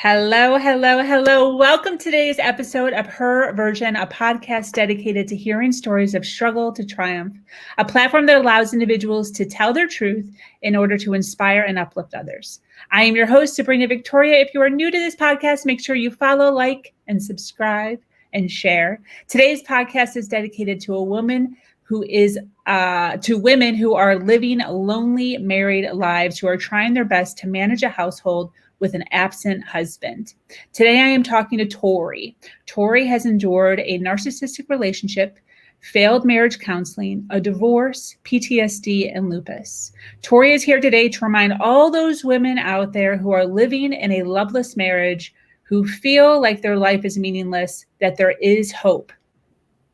Hello, hello, hello. Welcome to today's episode of Her Version, a podcast dedicated to hearing stories of struggle to triumph, a platform that allows individuals to tell their truth in order to inspire and uplift others. I am your host, Sabrina Victoria. If you are new to this podcast, make sure you follow, like, and subscribe and share. Today's podcast is dedicated to a woman who is to women who are living lonely married lives, who are trying their best to manage a household with an absent husband. Today, I am talking to Torie. Torie has endured a narcissistic relationship, failed marriage counseling, a divorce, PTSD, and lupus. Torie is here today to remind all those women out there who are living in a loveless marriage, who feel like their life is meaningless, that there is hope.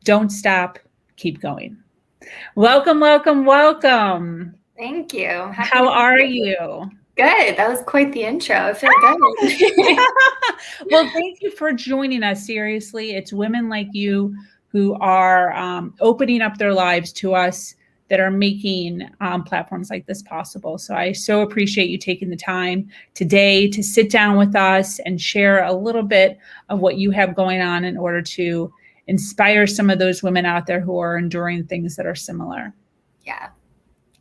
Don't stop, keep going. Welcome, welcome, welcome. Thank you. How are you? Good. That was quite the intro. I feel good. Well, thank you for joining us. Seriously, it's women like you who are opening up their lives to us that are making platforms like this possible. So I so appreciate you taking the time today to sit down with us and share a little bit of what you have going on in order to inspire some of those women out there who are enduring things that are similar. Yeah,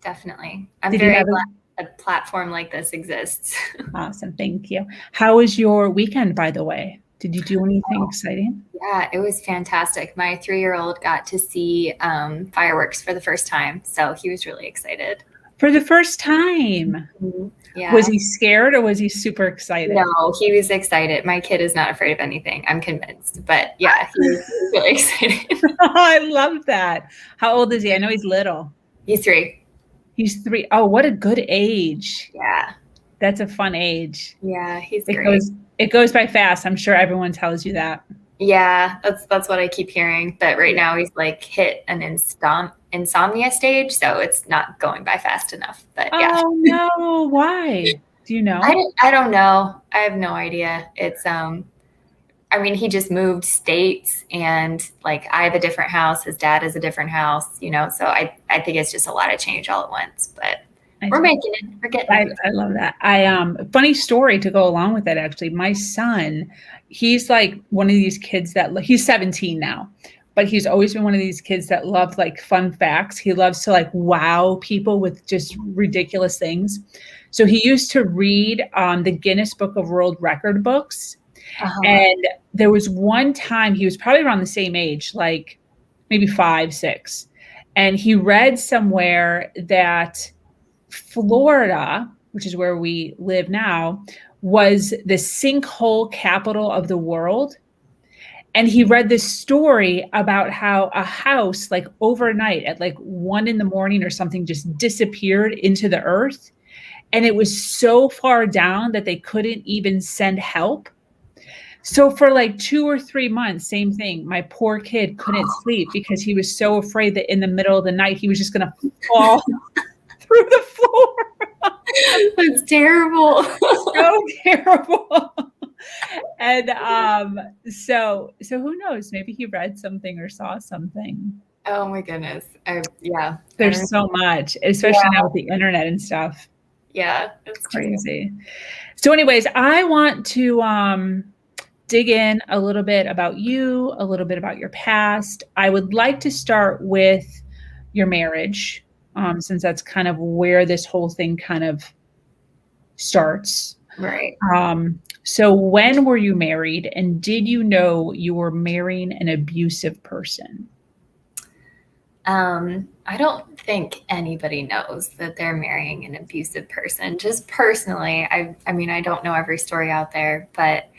definitely. I'm very glad a platform like this exists. Awesome. Thank you. How was your weekend, by the way? Did you do anything exciting? Yeah, it was fantastic. My 3-year-old got to see fireworks for the first time. So he was really excited. For the first time? Mm-hmm. Yeah. Was he scared or was he super excited? No, he was excited. My kid is not afraid of anything. I'm convinced. But yeah, he was really excited. Oh, I love that. How old is he? I know he's little. He's 3. He's 3. Oh, what a good age. Yeah. That's a fun age. Yeah, he's great. It goes by fast. I'm sure everyone tells you that. Yeah, that's what I keep hearing. But right now he's like hit an insomnia stage, so it's not going by fast enough. But yeah. Oh no, why? Do you know? I don't know. I have no idea. It's I mean, he just moved states, and like I have a different house, his dad has a different house, so I think it's just a lot of change all at once, but we're making it. We're getting it. I love that. Funny story to go along with that, actually. My son, he's like one of these kids that he's 17 now, but he's always been one of these kids that loved like fun facts. He loves to like wow people with just ridiculous things. So he used to read the Guinness Book of World Record books. Uh-huh. And there was one time he was probably around the same age, like maybe 5, 6. And he read somewhere that Florida, which is where we live now, was the sinkhole capital of the world. And he read this story about how a house like overnight at like 1 a.m. or something just disappeared into the earth. And it was so far down that they couldn't even send help. So for like 2 or 3 months, same thing. My poor kid couldn't sleep because he was so afraid that in the middle of the night, he was just going to fall through the floor. That's terrible. So terrible. And so who knows? Maybe he read something or saw something. Oh my goodness. Yeah. There's so much, especially now with the internet and stuff. Yeah. It's crazy. So anyways, I want to dig in a little bit about you, a little bit about your past. I would like to start with your marriage, since that's kind of where this whole thing kind of starts. Right. So when were you married, and did you know you were marrying an abusive person? I don't think anybody knows that they're marrying an abusive person. Just personally, I mean, I don't know every story out there, but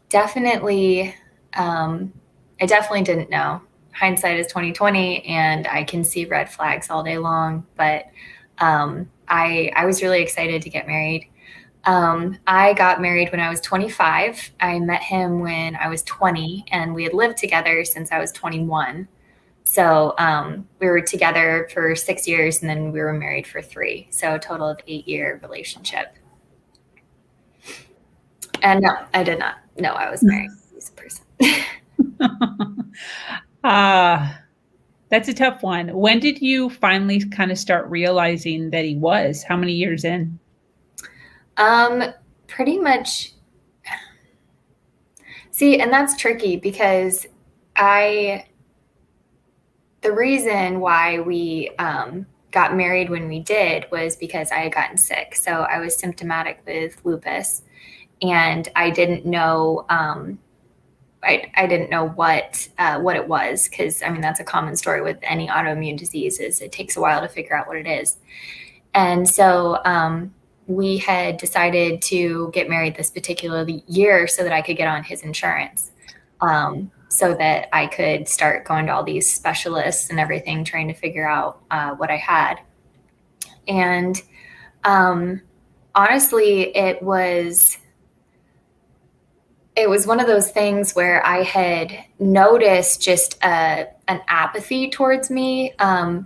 definitely, I definitely didn't know. Hindsight is 20/20, and I can see red flags all day long, but I was really excited to get married. I got married when I was 25. I met him when I was 20, and we had lived together since I was 21. So we were together for 6 years, and then we were married for 3. So a total of 8-year relationship. And no, I did not know I was married to this person. That's a tough one. When did you finally kind of start realizing that he was? How many years in? Pretty much See, and that's tricky because the reason why we got married when we did was because I had gotten sick. So I was symptomatic with lupus, and I didn't know I didn't know what it was, because I mean that's a common story with any autoimmune disease, is it takes a while to figure out what it is. And so we had decided to get married this particular year so that I could get on his insurance, so that I could start going to all these specialists and everything, trying to figure out what I had. And honestly, it was one of those things where I had noticed just an apathy towards me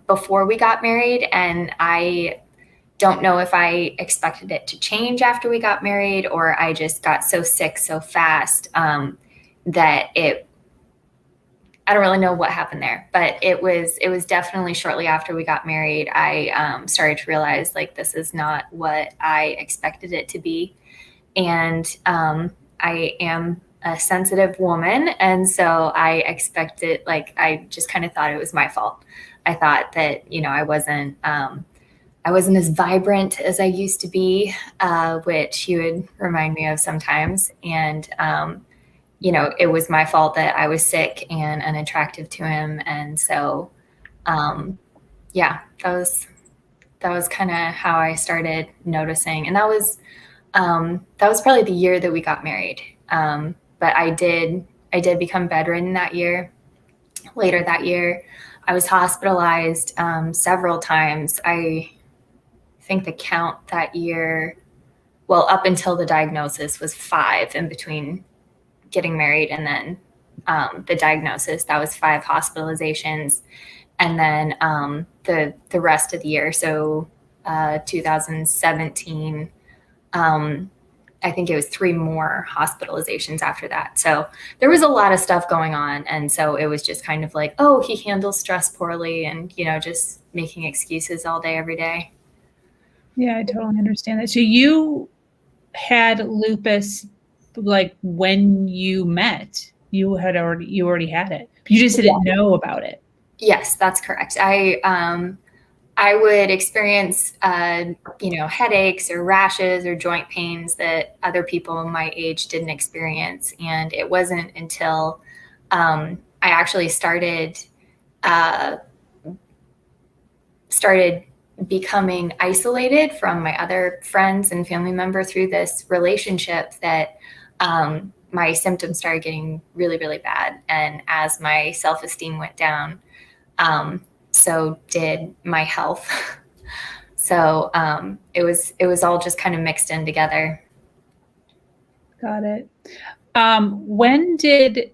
before we got married. And I don't know if I expected it to change after we got married, or I just got so sick so fast that I don't really know what happened there, but it was definitely shortly after we got married, I started to realize, like, this is not what I expected it to be. And I am a sensitive woman. And so I expected, like, I just kind of thought it was my fault. I thought that, I wasn't as vibrant as I used to be, which he would remind me of sometimes. And, it was my fault that I was sick and unattractive to him. And so, yeah, that was kind of how I started noticing. And that was probably the year that we got married. But I did become bedridden that year. Later that year, I was hospitalized several times. I think the count that year, well, up until the diagnosis, was 5. In between getting married and then the diagnosis, that was 5 hospitalizations. And then the rest of the year, so 2017, I think it was 3 more hospitalizations after that. So there was a lot of stuff going on. And so it was just kind of like, oh, he handles stress poorly, and, just making excuses all day, every day. Yeah, I totally understand that. So you had lupus, like, when you met, you already had it. You just didn't know about it. Yes, that's correct. I would experience, headaches or rashes or joint pains that other people my age didn't experience. And it wasn't until I actually started becoming isolated from my other friends and family members through this relationship that my symptoms started getting really, really bad. And as my self-esteem went down, so did my health. So it was all just kind of mixed in together. Got it. When did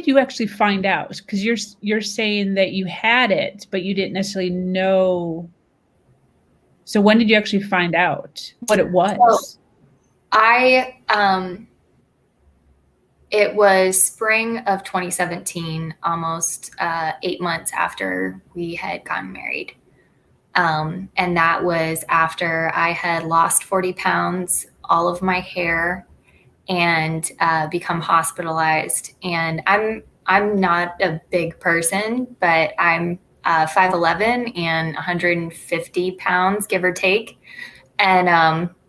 you actually find out? Because you're saying that you had it, but you didn't necessarily know. So when did you actually find out what it was? So it was spring of 2017, almost 8 months after we had gotten married. And that was after I had lost 40 pounds, all of my hair, and become hospitalized. And I'm not a big person, but I'm 5'11" and 150 pounds, give or take. And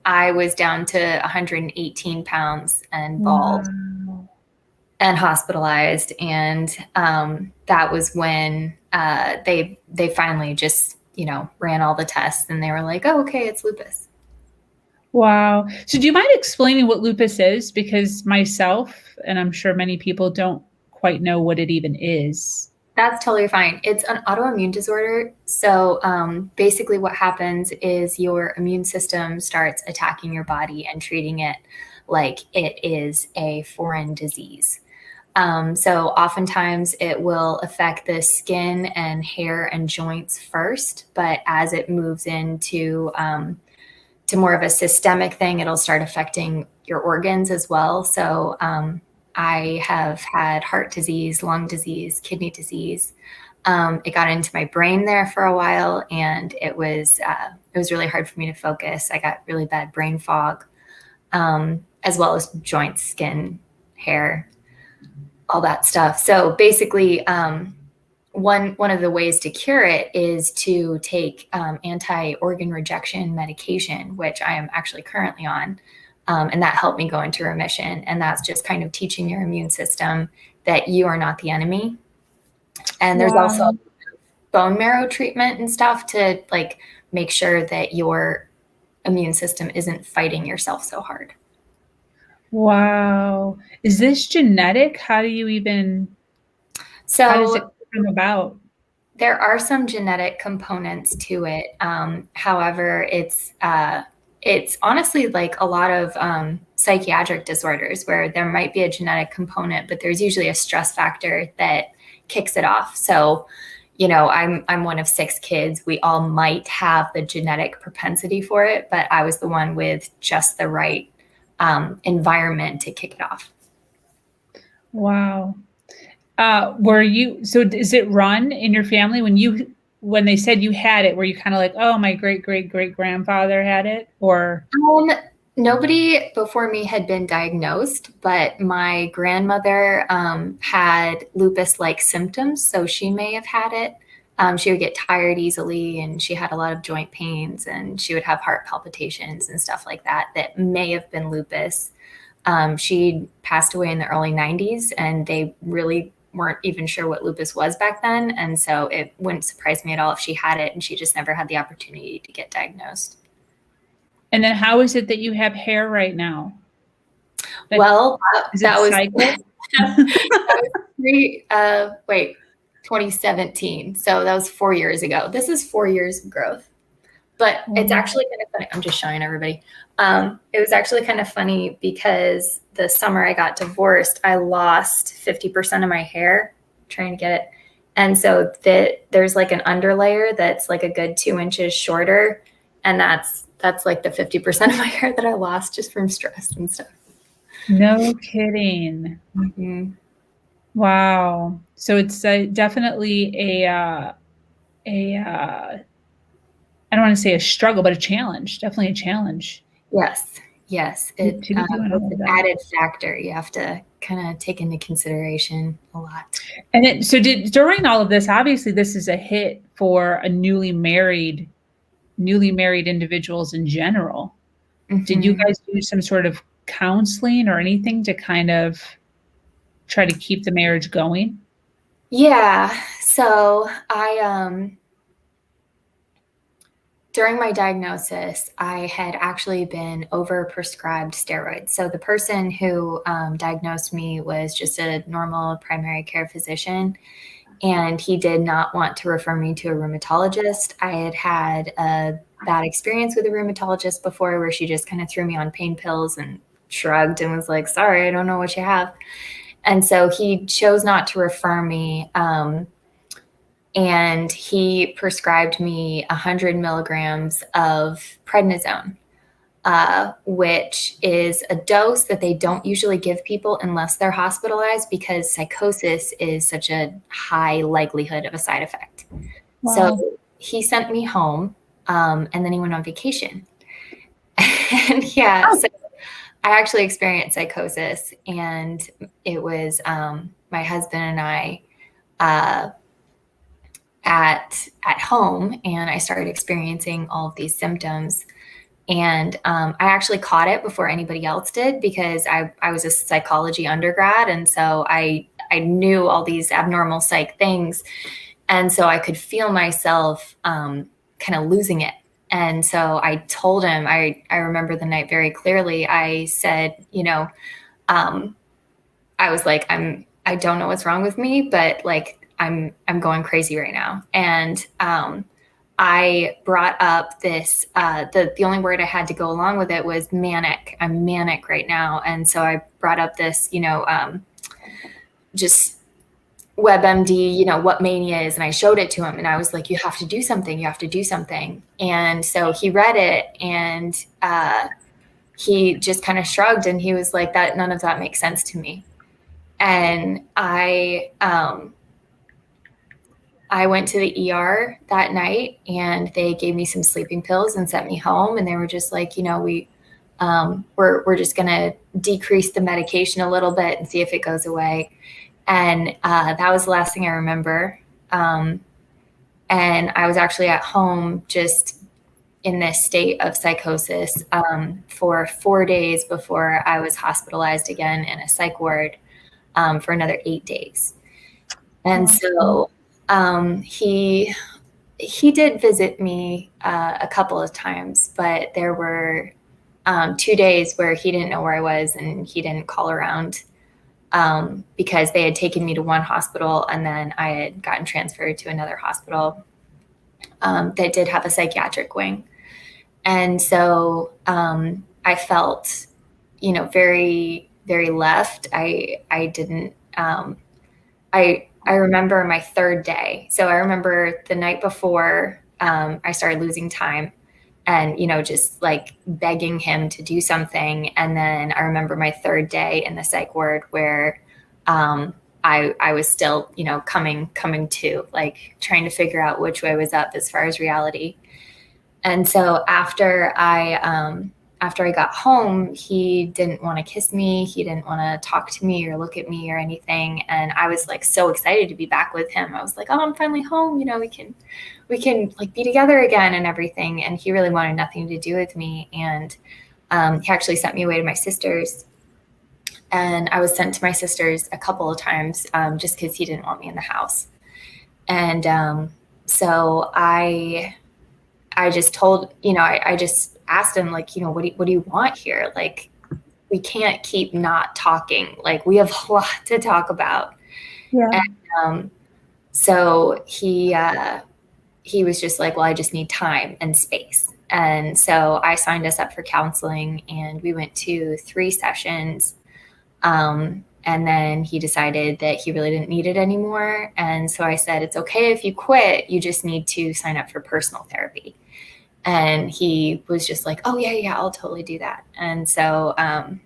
I was down to 118 pounds and bald. Wow. And hospitalized. And that was when they finally just, ran all the tests, and they were like, oh, okay, it's lupus. Wow. So do you mind explaining what lupus is? Because myself, and I'm sure many people, don't quite know what it even is. That's totally fine. It's an autoimmune disorder. So basically what happens is your immune system starts attacking your body and treating it like it is a foreign disease. So oftentimes it will affect the skin and hair and joints first, but as it moves into to more of a systemic thing, it'll start affecting your organs as well. So I have had heart disease, lung disease, kidney disease, It got into my brain there for a while, and it was really hard for me to focus. I got really bad brain fog, as well as joints, skin, hair, all that stuff. So basically, one of the ways to cure it is to take anti-organ rejection medication, which I am actually currently on. And that helped me go into remission. And that's just kind of teaching your immune system that you are not the enemy. And there's also bone marrow treatment and stuff to like make sure that your immune system isn't fighting yourself so hard. Wow. Is this genetic? How does it come about? There are some genetic components to it. However, it's honestly like a lot of psychiatric disorders where there might be a genetic component, but there's usually a stress factor that kicks it off. So, I'm one of 6 kids. We all might have the genetic propensity for it, but I was the one with just the right environment to kick it off. Wow. So is it run in your family when they said you had it, were you kind of like, oh, my great, great, great grandfather had it, or? Nobody before me had been diagnosed, but my grandmother had lupus-like symptoms, so she may have had it. She would get tired easily, and she had a lot of joint pains, and she would have heart palpitations and stuff like that may have been lupus. She passed away in the early 90s, and they really weren't even sure what lupus was back then. And so it wouldn't surprise me at all if she had it and she just never had the opportunity to get diagnosed. And then how is it that you have hair right now? That was 2017. So that was 4 years ago. This is 4 years of growth. But it's actually kind of funny. I'm just showing everybody. It was actually kind of funny because the summer I got divorced, I lost 50% of my hair trying to get it. And so there's like an underlayer that's like a good 2 inches shorter. And that's like the 50% of my hair that I lost just from stress and stuff. No kidding. Mm-hmm. Wow. So it's definitely I don't want to say a struggle, but a challenge. Definitely a challenge. Yes. It's an added factor you have to kind of take into consideration a lot. And during all of this, obviously this is a hit for a newly married individuals in general. Mm-hmm. Did you guys do some sort of counseling or anything to kind of try to keep the marriage going? Yeah. So during my diagnosis, I had actually been overprescribed steroids. So the person who diagnosed me was just a normal primary care physician, and he did not want to refer me to a rheumatologist. I had had a bad experience with a rheumatologist before where she just kind of threw me on pain pills and shrugged and was like, sorry, I don't know what you have. And so he chose not to refer me. And he prescribed me 100 milligrams of prednisone, which is a dose that they don't usually give people unless they're hospitalized because psychosis is such a high likelihood of a side effect. Wow. So he sent me home, and then he went on vacation. And so I actually experienced psychosis, and it was my husband and I at home, and I started experiencing all of these symptoms. And I actually caught it before anybody else did because I was a psychology undergrad. And so I knew all these abnormal psych things. And so I could feel myself kind of losing it. And so I told him, I remember the night very clearly. I said, I was like, I don't know what's wrong with me, but like, I'm going crazy right now. And I brought up this, the only word I had to go along with it was manic. I'm manic right now. And so I brought up this, just WebMD, what mania is. And I showed it to him and I was like, you have to do something. You have to do something. And so he read it and he just kind of shrugged and he was like, none of that makes sense to me. And I I went to the ER that night, and they gave me some sleeping pills and sent me home. And they were just like, we're just going to decrease the medication a little bit and see if it goes away. And that was the last thing I remember. And I was actually at home just in this state of psychosis for 4 days before I was hospitalized again in a psych ward for another 8 days. And so he did visit me a couple of times, but there were 2 days where he didn't know where I was, and he didn't call around because they had taken me to one hospital, and then I had gotten transferred to another hospital that did have a psychiatric wing. And so I felt, very, very left. I didn't, I remember my third day. So I remember the night before I started losing time and, just like begging him to do something. And then I remember my third day in the psych ward where I was still, coming to, like, trying to figure out which way was up as far as reality. And so after I got home, he didn't want to kiss me. He didn't want to talk to me or look at me or anything. And I was like so excited to be back with him. I was like, oh, I'm finally home. We can like be together again and everything. And he really wanted nothing to do with me. And he actually sent me away to my sister's. And I was sent to my sister's a couple of times just because he didn't want me in the house. And so I just told, I just asked him, like, what do you want here? Like, we can't keep not talking. Like, we have a lot to talk about. Yeah. And so he was just like, well, I just need time and space. And so I signed us up for counseling, and we went to 3 sessions. And then he decided that he really didn't need it anymore. And so I said, it's okay if you quit, you just need to sign up for personal therapy. And he was just like, oh yeah, I'll totally do that. And so a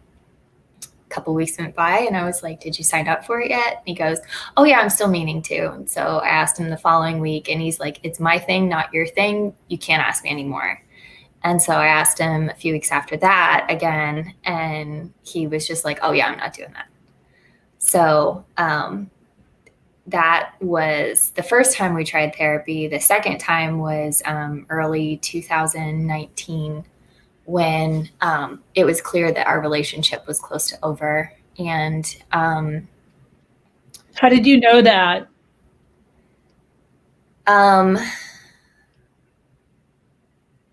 couple weeks went by, and I was like, did you sign up for it yet? And he goes, oh yeah, I'm still meaning to. And so I asked him the following week, and he's like, it's my thing, not your thing. You can't ask me anymore. And so I asked him a few weeks after that again, and he was just like, oh yeah, I'm not doing that. So that was the first time we tried therapy. The second time was early 2019, when it was clear that our relationship was close to over. And how did you know that?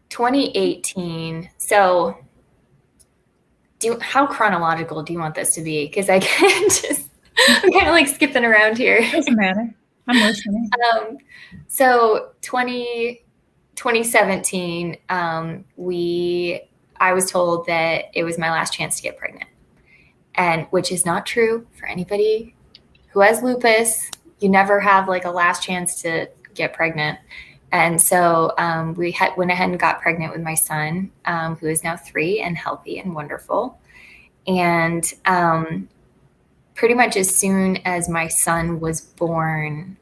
2018. So how chronological do you want this to be? Because I can't just, I'm kind of like skipping around here. Doesn't matter. I'm listening. So 2017, I was told that it was my last chance to get pregnant, and which is not true for anybody who has lupus. You never have like a last chance to get pregnant. And so we went ahead and got pregnant with my son, who is now 3 and healthy and wonderful. And pretty much as soon as my son was born,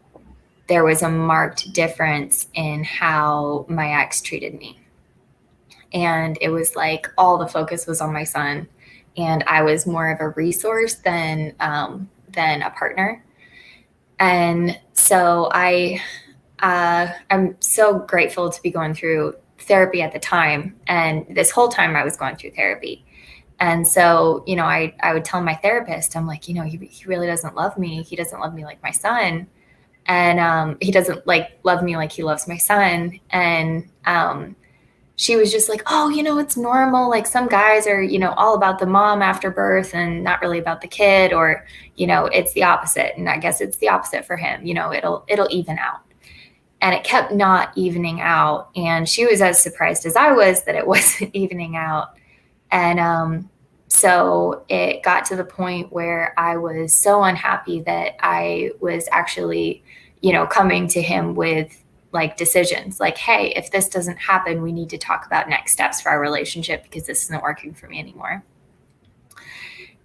there was a marked difference in how my ex treated me. And it was like all the focus was on my son, and I was more of a resource than a partner. And so I'm so grateful to be going through therapy at the time. And this whole time I was going through therapy. And so, I would tell my therapist, I'm like, he really doesn't love me. He doesn't love me like my son. And he doesn't love me like he loves my son. And she was just like, oh, it's normal. Like, some guys are, all about the mom after birth and not really about the kid, or, it's the opposite. And I guess it's the opposite for him. It'll even out. And it kept not evening out. And she was as surprised as I was that it wasn't evening out. And so it got to the point where I was so unhappy that I was actually, coming to him with like decisions like, hey, if this doesn't happen, we need to talk about next steps for our relationship, because this isn't working for me anymore.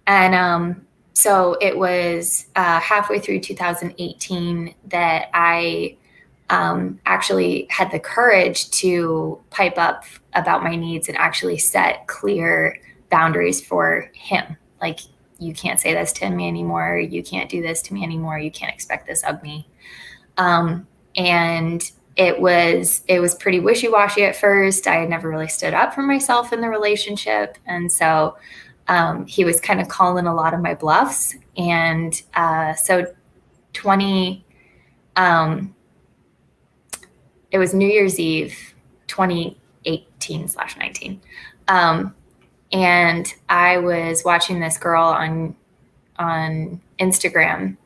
And so it was halfway through 2018 that I actually had the courage to pipe up about my needs and actually set clear boundaries for him. Like, you can't say this to me anymore. You can't do this to me anymore. You can't expect this of me. And it was pretty wishy-washy at first. I had never really stood up for myself in the relationship. And so he was kind of calling a lot of my bluffs. And so it was New Year's Eve, 2018/19. And I was watching this girl on Instagram,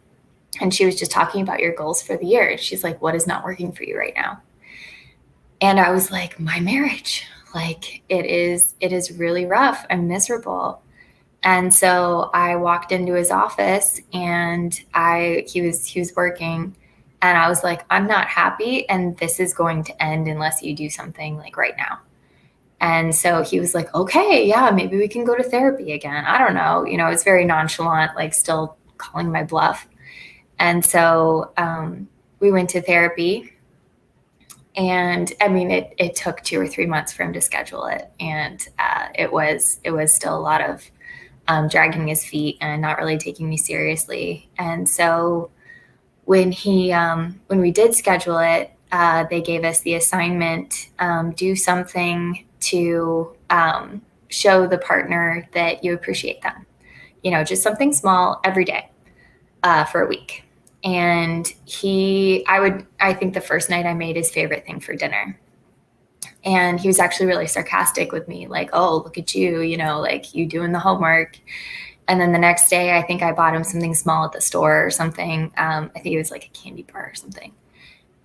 and she was just talking about your goals for the year. She's like, what is not working for you right now? And I was like, my marriage. Like, it is really rough. I'm miserable. And so I walked into his office, and he was working, and I was like, I'm not happy, and this is going to end unless you do something like right now. And so he was like, okay, yeah, maybe we can go to therapy again. I don't know. It's very nonchalant, like still calling my bluff. And so we went to therapy, and I mean, it took 2 or 3 months for him to schedule it. And it was still a lot of dragging his feet and not really taking me seriously. And so when we did schedule it, they gave us the assignment, do something to show the partner that you appreciate them, just something small every day for a week. And I think the first night I made his favorite thing for dinner. And he was actually really sarcastic with me, like, oh, look at you, like, you doing the homework. And then the next day, I think I bought him something small at the store or something. I think it was like a candy bar or something.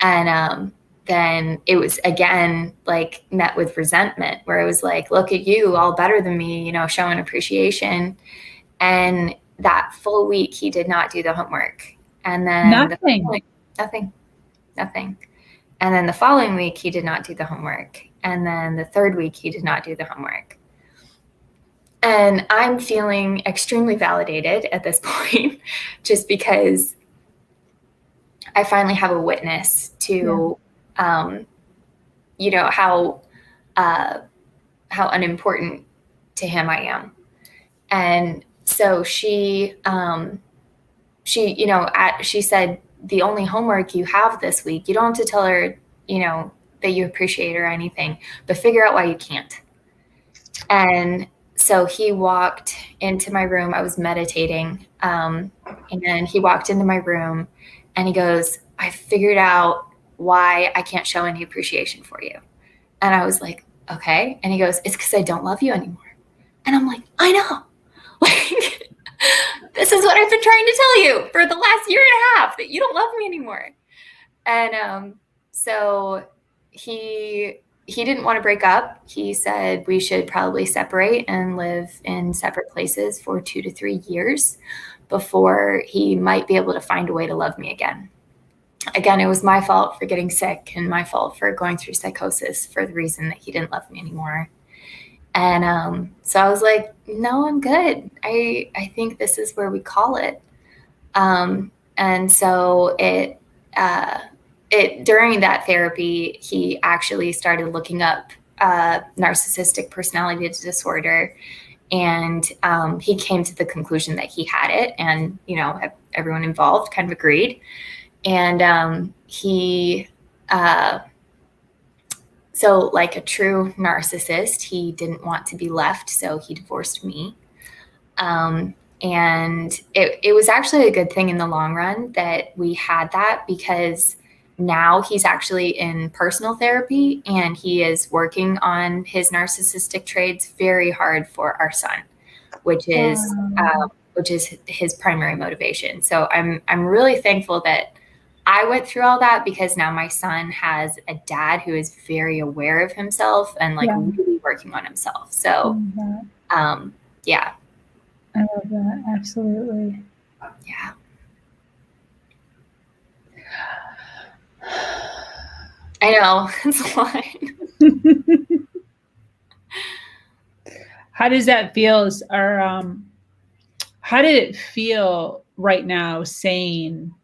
And then it was again like met with resentment, where it was like, look at you, all better than me, showing appreciation. And that full week, he did not do the homework. And then nothing. And then the following week, he did not do the homework. And then the third week, he did not do the homework. And I'm feeling extremely validated at this point, just because I finally have a witness to, how unimportant to him I am. And so she said, the only homework you have this week, you don't have to tell her, that you appreciate her or anything, but figure out why you can't. And so he walked into my room. I was meditating. And then he walked into my room, and he goes, I figured out why I can't show any appreciation for you. And I was like, okay. And he goes, it's because I don't love you anymore. And I'm like, I know. Like, this is what I've been trying to tell you for the last year and a half, that you don't love me anymore. And so he didn't want to break up. He said we should probably separate and live in separate places for 2 to 3 years before he might be able to find a way to love me again. Again, it was my fault for getting sick and my fault for going through psychosis for the reason that he didn't love me anymore. And so I was like, no, I'm good. I think this is where we call it. And so during that therapy, he actually started looking up narcissistic personality disorder. And he came to the conclusion that he had it. And, everyone involved kind of agreed. And so like a true narcissist, he didn't want to be left, so he divorced me. And it was actually a good thing in the long run that we had that, because now he's actually in personal therapy, and he is working on his narcissistic traits very hard for our son, which is his primary motivation. So I'm really thankful that I went through all that, because now my son has a dad who is very aware of himself and really working on himself. So, yeah. I love that. Absolutely. Yeah. I know. It's a lot. How does that feel? How did it feel right now saying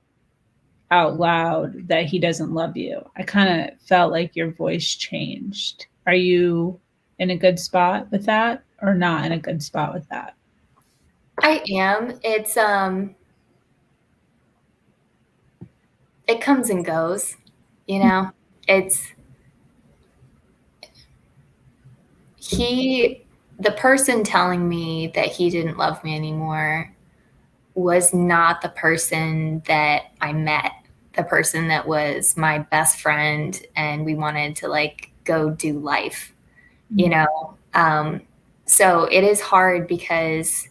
out loud that he doesn't love you. I kind of felt like your voice changed. Are you in a good spot with that or not in a good spot with that? I am. It comes and goes, you know. It's the person telling me that he didn't love me anymore was not the person that I met, the person that was my best friend and we wanted to like go do life, you know? So it is hard because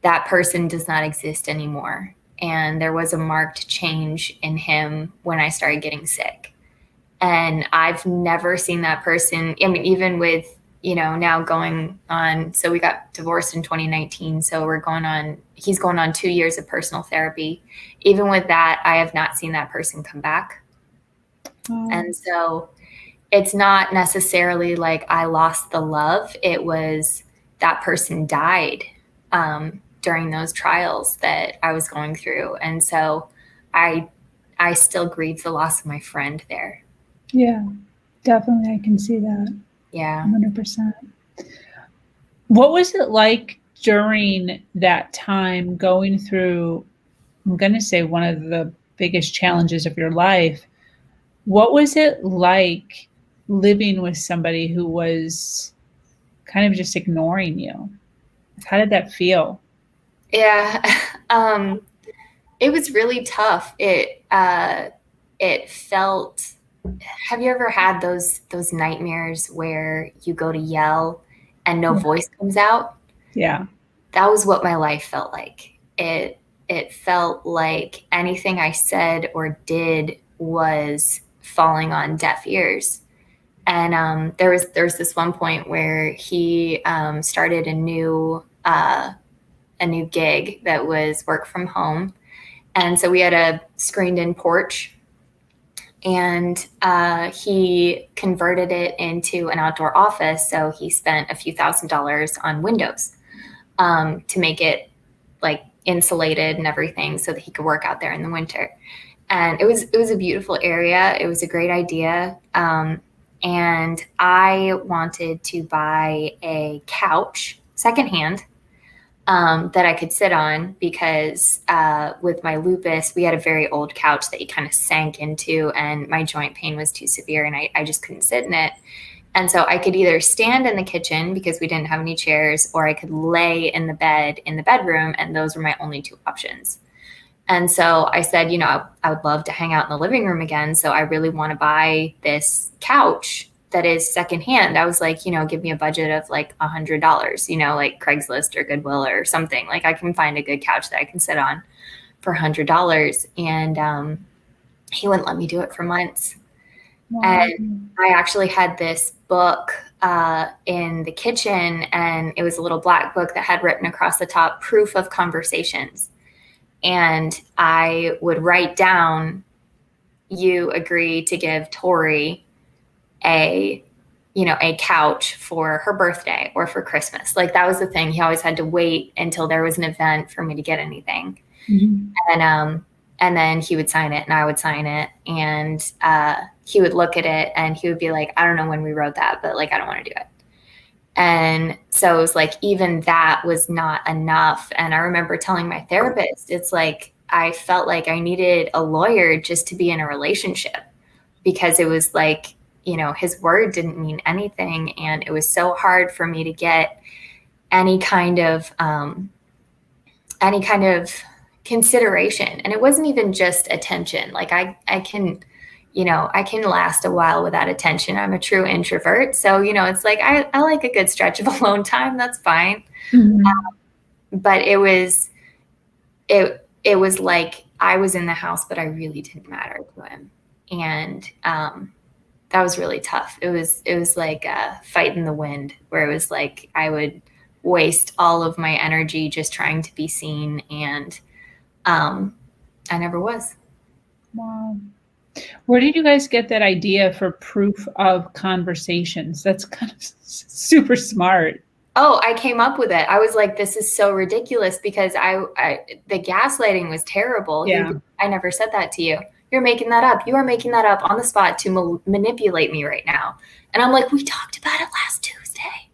that person does not exist anymore. And there was a marked change in him when I started getting sick. And I've never seen that person. I mean, even with, now going on, so we got divorced in 2019. So he's going on 2 years of personal therapy. Even with that, I have not seen that person come back. Oh. And so it's not necessarily like I lost the love. It was that person died during those trials that I was going through. And so I still grieve the loss of my friend there. Yeah, definitely. I can see that. Yeah. 100%. What was it like during that time going through, I'm going to say one of the biggest challenges of your life? What was it like living with somebody who was kind of just ignoring you? How did that feel? Yeah. It was really tough. It felt, have you ever had those nightmares where you go to yell and no voice comes out? Yeah. That was what my life felt like. It felt like anything I said or did was falling on deaf ears. And there was this one point where he started a new gig that was work from home. And so we had a screened in porch, and he converted it into an outdoor office. So he spent a few $1,000s on windows to make it like insulated and everything so that he could work out there in the winter. And it was a beautiful area. It was a great idea. And I wanted to buy a couch secondhand that I could sit on because with my lupus, we had a very old couch that you kind of sank into, and my joint pain was too severe and I just couldn't sit in it. And so I could either stand in the kitchen because we didn't have any chairs, or I could lay in the bed in the bedroom, and those were my only two options. And so I said, I would love to hang out in the living room again. So I really want to buy this couch that is secondhand. I was like, give me a budget of like $100, like Craigslist or Goodwill or something. Like I can find a good couch that I can sit on for $100. And he wouldn't let me do it for months. Wow. And I actually had this book in the kitchen, and it was a little black book that had written across the top, proof of conversations. And I would write down, you agree to give Torie a couch for her birthday or for Christmas. Like that was the thing. He always had to wait until there was an event for me to get anything. Mm-hmm. And then he would sign it and I would sign it, and he would look at it and he would be like, I don't know when we wrote that, but like, I don't want to do it. And so it was like, even that was not enough. And I remember telling my therapist, it's like, I felt like I needed a lawyer just to be in a relationship, because it was like, his word didn't mean anything. And it was so hard for me to get any kind of consideration. And it wasn't even just attention. Like I can last a while without attention. I'm a true introvert. So, it's like, I like a good stretch of alone time. That's fine. Mm-hmm. But it was like I was in the house, but I really didn't matter to him. And that was really tough. It was like a fight in the wind, where it was like I would waste all of my energy just trying to be seen. And I never was. Wow. Where did you guys get that idea for proof of conversations? That's kind of super smart. Oh, I came up with it. I was like, this is so ridiculous, because the gaslighting was terrible. Yeah. I never said that to you. You're making that up. You are making that up on the spot to manipulate me right now. And I'm like, we talked about it last Tuesday.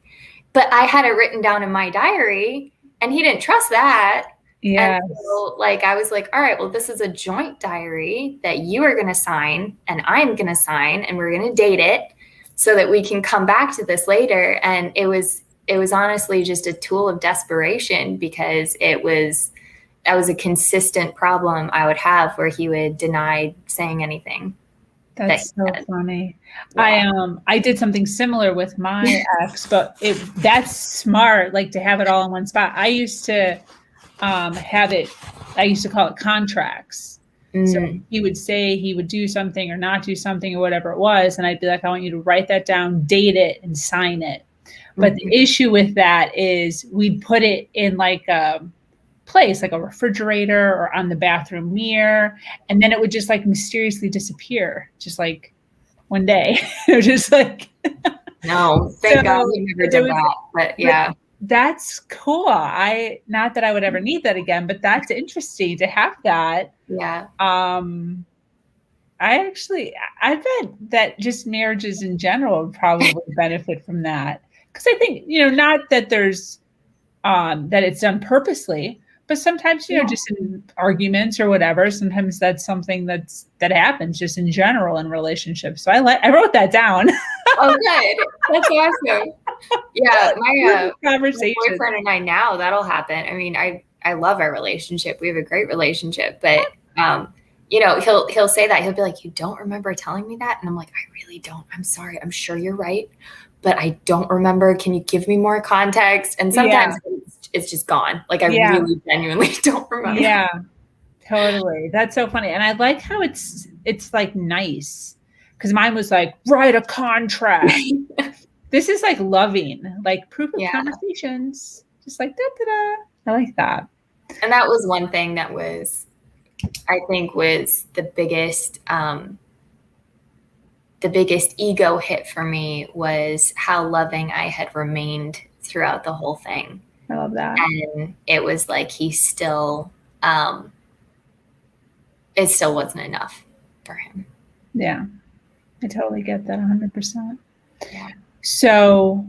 But I had it written down in my diary, and he didn't trust that. Yes. And so, like, I was like, all right, well, this is a joint diary that you are going to sign and I'm going to sign, and we're going to date it so that we can come back to this later. And it was honestly just a tool of desperation, because that was a consistent problem I would have, where he would deny saying anything. That's so funny. Yeah. I did something similar with my ex, but that's smart, like to have it all in one spot. I used to I used to call it contracts. So he would say he would do something or not do something or whatever it was, and I'd be like, I want you to write that down, date it, and sign it. But the issue with that is we'd put it in like a place, like a refrigerator or on the bathroom mirror, and then it would just like mysteriously disappear, just like one day. It was just like no, thank God we never did that. But yeah. That's cool. Not that I would ever need that again, but that's interesting to have that. Yeah. I bet that just marriages in general would probably benefit from that. Because I think, not that there's that it's done purposely, but sometimes, just in arguments or whatever, sometimes that's something that happens just in general in relationships. So I wrote that down. Oh, good. That's awesome. Yeah, my boyfriend and I now, that'll happen. I mean, I love our relationship. We have a great relationship, but he'll say that. He'll be like, "You don't remember telling me that?" And I'm like, "I really don't. I'm sorry. I'm sure you're right, but I don't remember. Can you give me more context?" And sometimes it's just gone. Like I really genuinely don't remember. Yeah, totally. That's so funny. And I like how it's like nice, because mine was like, write a contract. This is like loving, like proof of conversations, just like da-da-da. I like that. And that was one thing that I think was the biggest ego hit for me, was how loving I had remained throughout the whole thing. I love that. And it was like he still, it still wasn't enough for him. Yeah, I totally get that 100%. Yeah. So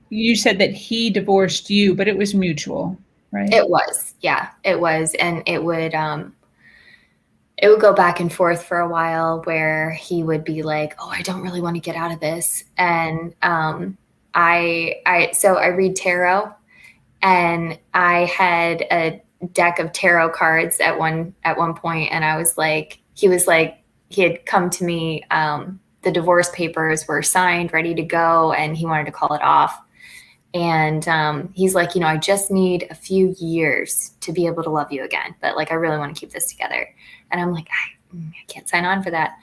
you said that he divorced you, but it was mutual, right? It was. Yeah, it was. And it would go back and forth for a while, where he would be like, "Oh, I don't really want to get out of this." And I read tarot, and I had a deck of tarot cards at one point, and I was like, he had come to me, the divorce papers were signed, ready to go, and he wanted to call it off. And he's like, I just need a few years to be able to love you again, but like I really want to keep this together. And I'm like, I can't sign on for that.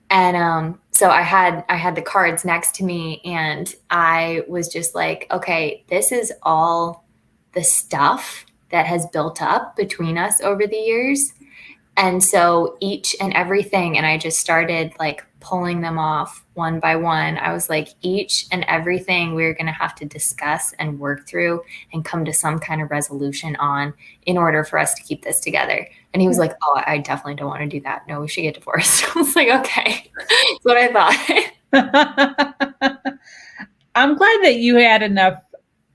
And so I had the cards next to me, and I was just like, okay, this is all the stuff that has built up between us over the years. And so each and everything, and I just started like pulling them off one by one. I was like, each and everything we're going to have to discuss and work through and come to some kind of resolution on in order for us to keep this together. And he was like, "Oh, I definitely don't want to do that. No, we should get divorced." I was like, okay, that's what I thought. I'm glad that you had enough,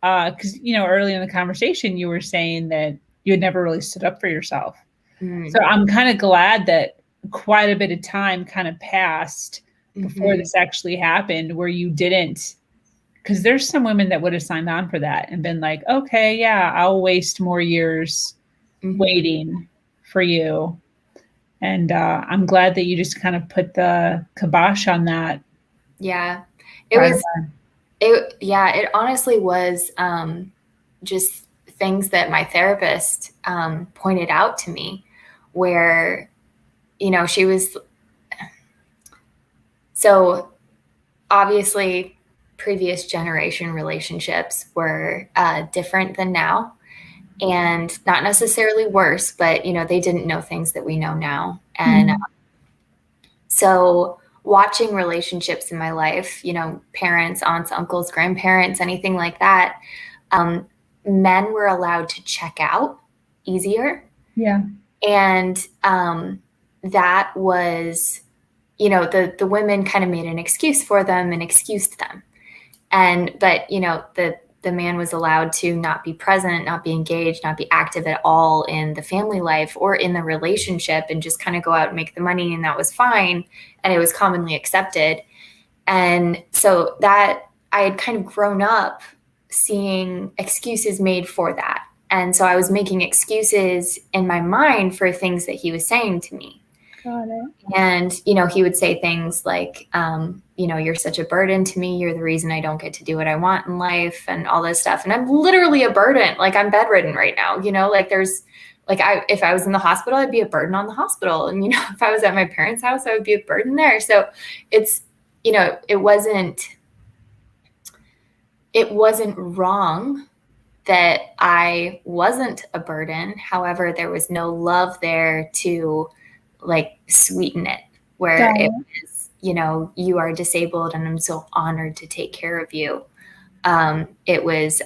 because, early in the conversation, you were saying that you had never really stood up for yourself. So I'm kind of glad that quite a bit of time kind of passed before this actually happened, where you didn't, because there's some women that would have signed on for that and been like, okay, yeah, I'll waste more years waiting for you. And I'm glad that you just kind of put the kibosh on that. Yeah, it honestly was just things that my therapist pointed out to me, where, she was, so obviously previous generation relationships were different than now, and not necessarily worse, but, they didn't know things that we know now. And so watching relationships in my life, parents, aunts, uncles, grandparents, anything like that, men were allowed to check out easier. Yeah. And that was, the women kind of made an excuse for them and excused them. But the man was allowed to not be present, not be engaged, not be active at all in the family life or in the relationship, and just kind of go out and make the money. And that was fine. And it was commonly accepted. And so that I had kind of grown up seeing excuses made for that. And so I was making excuses in my mind for things that he was saying to me. Got it. And, he would say things like, you're such a burden to me. You're the reason I don't get to do what I want in life and all this stuff. And I'm literally a burden. Like, I'm bedridden right now, if I was in the hospital, I'd be a burden on the hospital. And, if I was at my parents' house, I would be a burden there. So it's, it wasn't wrong that I wasn't a burden. However, there was no love there to sweeten it, where it was, you are disabled and I'm so honored to take care of you. It was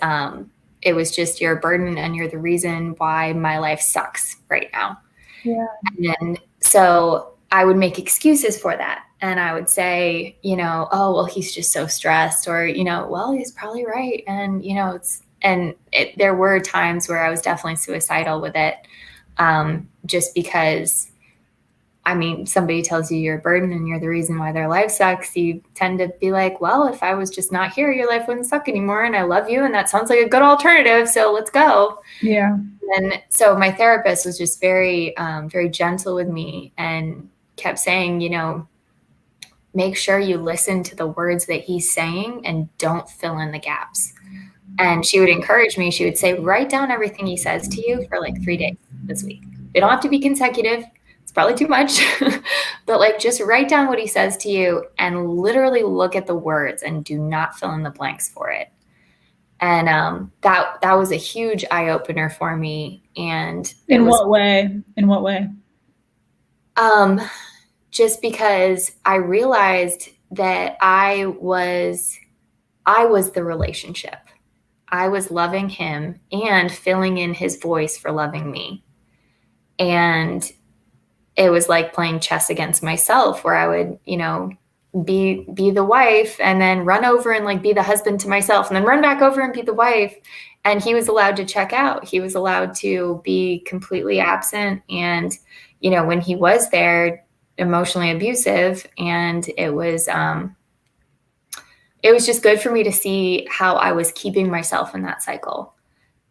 just, you're a burden and you're the reason why my life sucks right now. Yeah. And then, so I would make excuses for that. And I would say, oh, well, he's just so stressed, or, well, he's probably right. And, there were times where I was definitely suicidal with it. Just because, somebody tells you you're a burden and you're the reason why their life sucks, you tend to be like, well, if I was just not here, your life wouldn't suck anymore. And I love you. And that sounds like a good alternative. So let's go. Yeah. And so my therapist was just very, very gentle with me and kept saying, make sure you listen to the words that he's saying and don't fill in the gaps. And she would encourage me. She would say, write down everything he says to you for 3 days this week. They don't have to be consecutive. It's probably too much, but just write down what he says to you and literally look at the words and do not fill in the blanks for it. And that was a huge eye opener for me. And what way? In what way? Just because I realized that I was the relationship. I was loving him and filling in his voice for loving me. And it was like playing chess against myself, where I would, be the wife and then run over and be the husband to myself and then run back over and be the wife. And he was allowed to check out. He was allowed to be completely absent. And, when he was there, emotionally abusive. And it was just good for me to see how I was keeping myself in that cycle.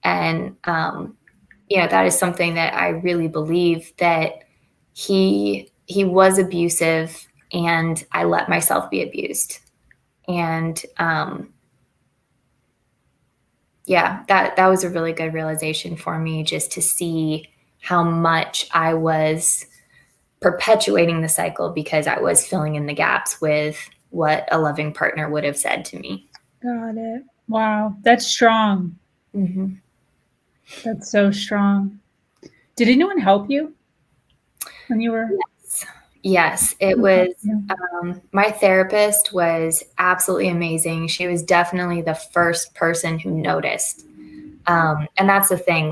And, that is something that I really believe, that he was abusive and I let myself be abused. And, that was a really good realization for me, just to see how much I was perpetuating the cycle because I was filling in the gaps with what a loving partner would have said to me. Got it. Wow. That's strong. Mm-hmm. That's so strong. Did anyone help you when you were? Yes, it was. My therapist was absolutely amazing. She was definitely the first person who noticed. And that's the thing,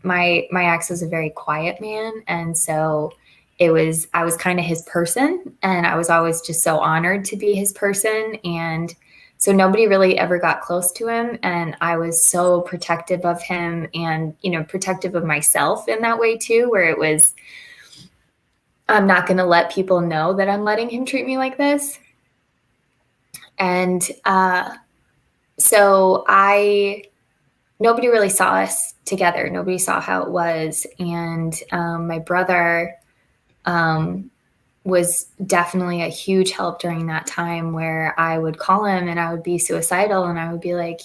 my ex was a very quiet man. And so I was kind of his person, and I was always just so honored to be his person. And so nobody really ever got close to him. And I was so protective of him and, protective of myself in that way too, where it was, I'm not going to let people know that I'm letting him treat me like this. And so nobody really saw us together. Nobody saw how it was. And my brother was definitely a huge help during that time, where I would call him and I would be suicidal and I would be like,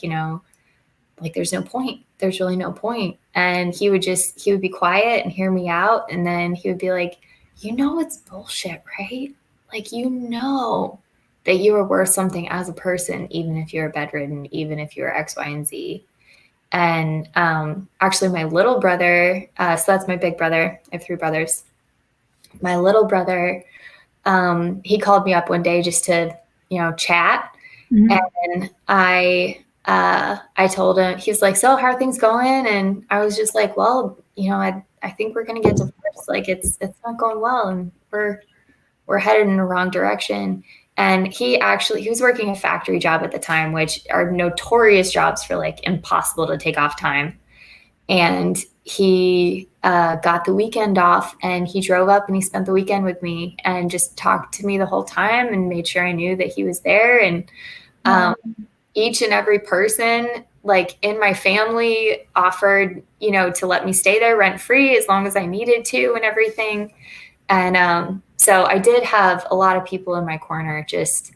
there's no point. There's really no point. And he would be quiet and hear me out. And then he would be like, it's bullshit, right? That you are worth something as a person, even if you're bedridden, even if you're X, Y, and Z. And actually my little brother, so that's my big brother. I have 3 brothers. My little brother, he called me up one day just to, chat. Mm-hmm. And I told him, he was like, so how are things going? And I was just like, well, I think we're going to get divorced steps. Like it's not going well, and we're headed in the wrong direction. And he was working a factory job at the time, which are notorious jobs for like impossible to take off time. And he got the weekend off, and he drove up and he spent the weekend with me and just talked to me the whole time and made sure I knew that he was there. And each and every person like in my family offered, to let me stay there rent free as long as I needed to and everything. And so I did have a lot of people in my corner just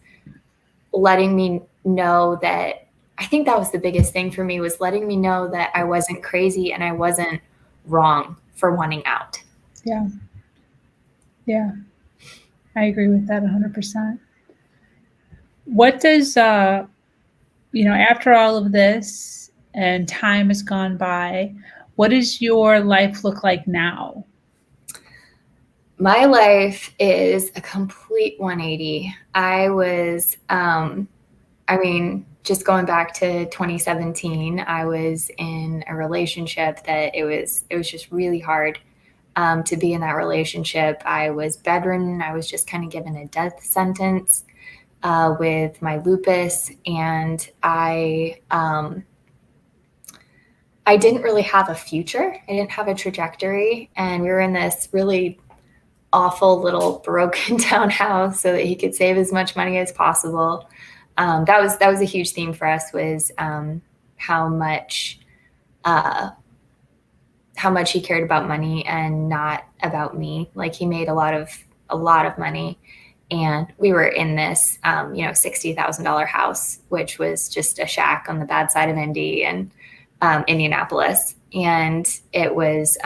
letting me know that. I think that was the biggest thing for me, was letting me know that I wasn't crazy and I wasn't wrong for wanting out. Yeah. Yeah. I agree with that 100%. What does, after all of this and time has gone by, what does your life look like now? My life is a complete 180. I was, just going back to 2017, I was in a relationship that it was just really hard to be in that relationship. I was bedridden. I was just kind of given a death sentence with my lupus, and I didn't really have a future. I didn't have a trajectory, and we were in this really awful little broken down house so that he could save as much money as possible. That was a huge theme for us, was how much he cared about money and not about me. Like, he made a lot of money, and we were in this $60,000 house, which was just a shack on the bad side of Indy and Indianapolis, and it was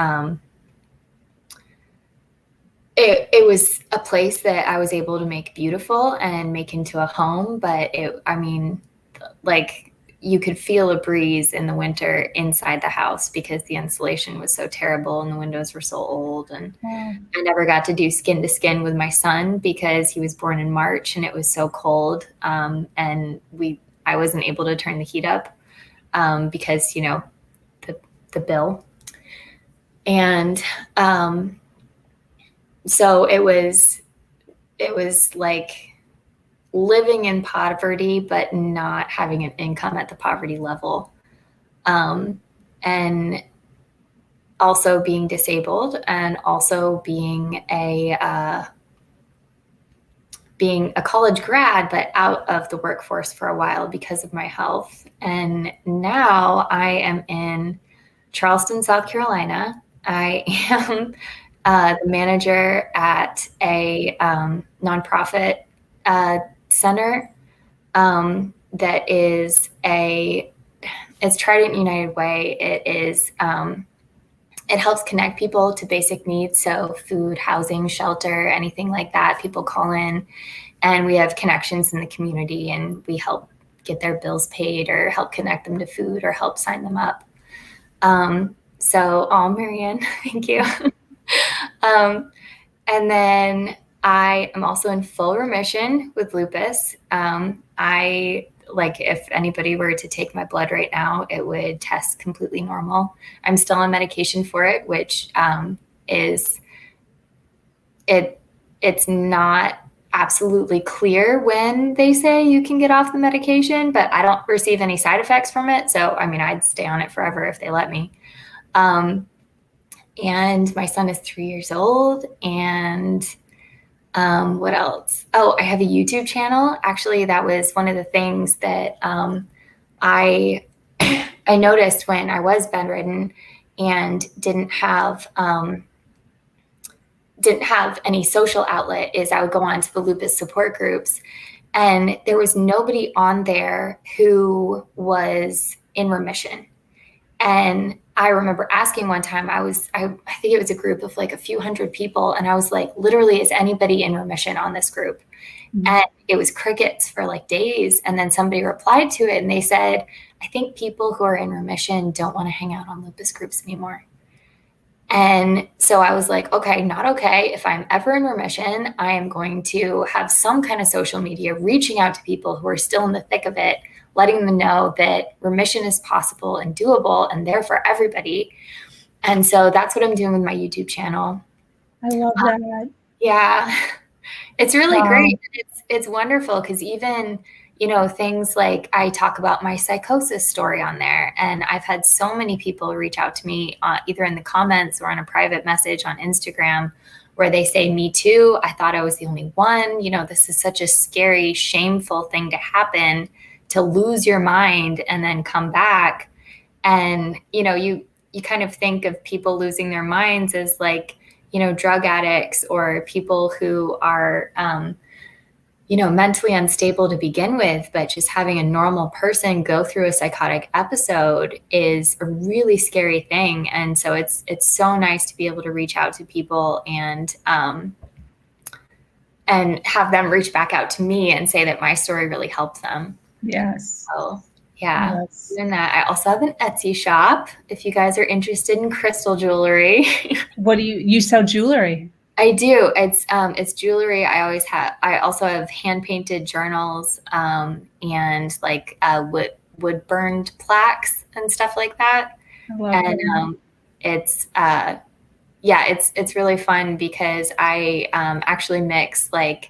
it was a place that I was able to make beautiful and make into a home. But you could feel a breeze in the winter inside the house because the insulation was so terrible and the windows were so old. And I never got to do skin to skin with my son because he was born in March and it was so cold. And I wasn't able to turn the heat up because, the bill. And so it was like living in poverty, but not having an income at the poverty level. And also being disabled, and also being a college grad, but out of the workforce for a while because of my health. And now I am in Charleston, South Carolina. I am the manager at a nonprofit center that is it's Trident United Way. It is it helps connect people to basic needs, so food, housing, shelter, anything like that. People call in, and we have connections in the community, and we help get their bills paid or help connect them to food or help sign them up. Marianne, thank you. And then I am also in full remission with lupus. If anybody were to take my blood right now, it would test completely normal. I'm still on medication for it, which it's not absolutely clear when they say you can get off the medication, but I don't receive any side effects from it. So, I'd stay on it forever if they let me. And my son is 3 years old. And what else? Oh, I have a YouTube channel. Actually, that was one of the things that I noticed when I was bedridden and didn't have any social outlet, is I would go on to the lupus support groups, and there was nobody on there who was in remission. And I remember asking one time, I think it was a group of like a few hundred people. And I was like, literally, is anybody in remission on this group? Mm-hmm. And it was crickets for like days. And then somebody replied to it and they said, I think people who are in remission don't want to hang out on lupus groups anymore. And so I was like, okay, not okay. If I'm ever in remission, I am going to have some kind of social media reaching out to people who are still in the thick of it, letting them know that remission is possible and doable and there for everybody. And so that's what I'm doing with my YouTube channel. I love that. Yeah, it's really Wow. great. It's wonderful because even, things like I talk about my psychosis story on there, and I've had so many people reach out to me either in the comments or on a private message on Instagram where they say, me too, I thought I was the only one. This is such a scary, shameful thing to happen, to lose your mind and then come back. And, you kind of think of people losing their minds as like, drug addicts or people who are, mentally unstable to begin with, but just having a normal person go through a psychotic episode is a really scary thing. And so it's so nice to be able to reach out to people and have them reach back out to me and say that my story really helped them. Yes. So yeah. Yes. And that I also have an Etsy shop if you guys are interested in crystal jewelry. What do you sell jewelry? I do. It's jewelry. I also have hand painted journals, and like wood burned plaques and stuff like that. I love And that. it's really fun because I actually mix like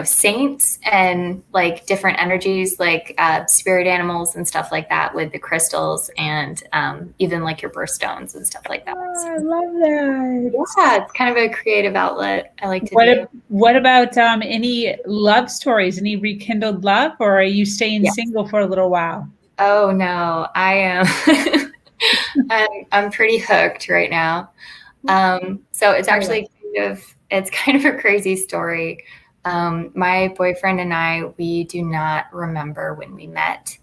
saints and like different energies, like spirit animals and stuff like that with the crystals, and even like your birthstones and stuff like that. Oh, I love that. Yeah, it's kind of a creative outlet I like to do. What about any love stories? Any rekindled love, or are you staying single for a little while? Oh no, I am. I'm pretty hooked right now. So it's actually kind of a crazy story. My boyfriend and I, we do not remember when we met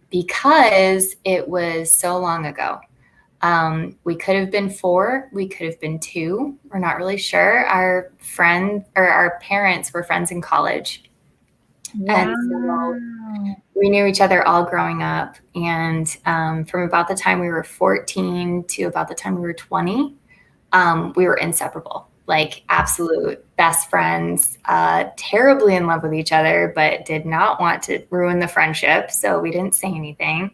because it was so long ago. We could have been 4, we could have been 2. We're not really sure. Our parents were friends in college. Wow. And so we knew each other all growing up. And from about the time we were 14 to about the time we were 20, we were inseparable, like absolute best friends, terribly in love with each other, but did not want to ruin the friendship. So we didn't say anything.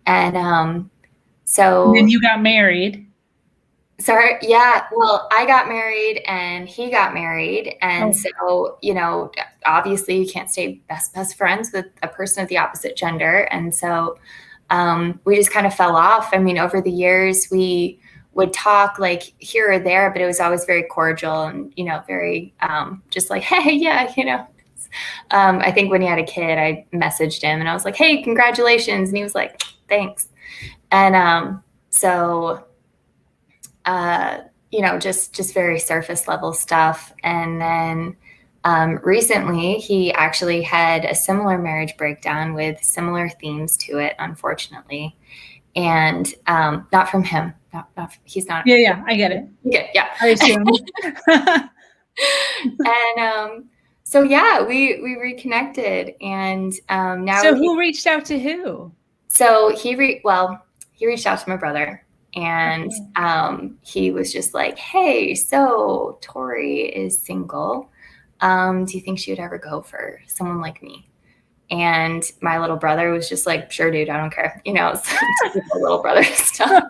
And so then you got married. Sorry. Yeah. Well, I got married and he got married. And so, obviously you can't stay best friends with a person of the opposite gender. And so we just kind of fell off. I mean, over the years, we would talk like here or there, but it was always very cordial and, very just like, hey, yeah, I think when he had a kid, I messaged him and I was like, hey, congratulations. And he was like, thanks. And so just very surface level stuff. And then recently he actually had a similar marriage breakdown with similar themes to it, unfortunately. And not from him. He's not. Yeah, I get it. Yeah. I assume. And so yeah, we reconnected, and now. So who reached out to who? So he reached out to my brother. And he was just like, hey, so Torie is single. Do you think she would ever go for someone like me? And my little brother was just like, sure, dude, I don't care. It's little brother stuff.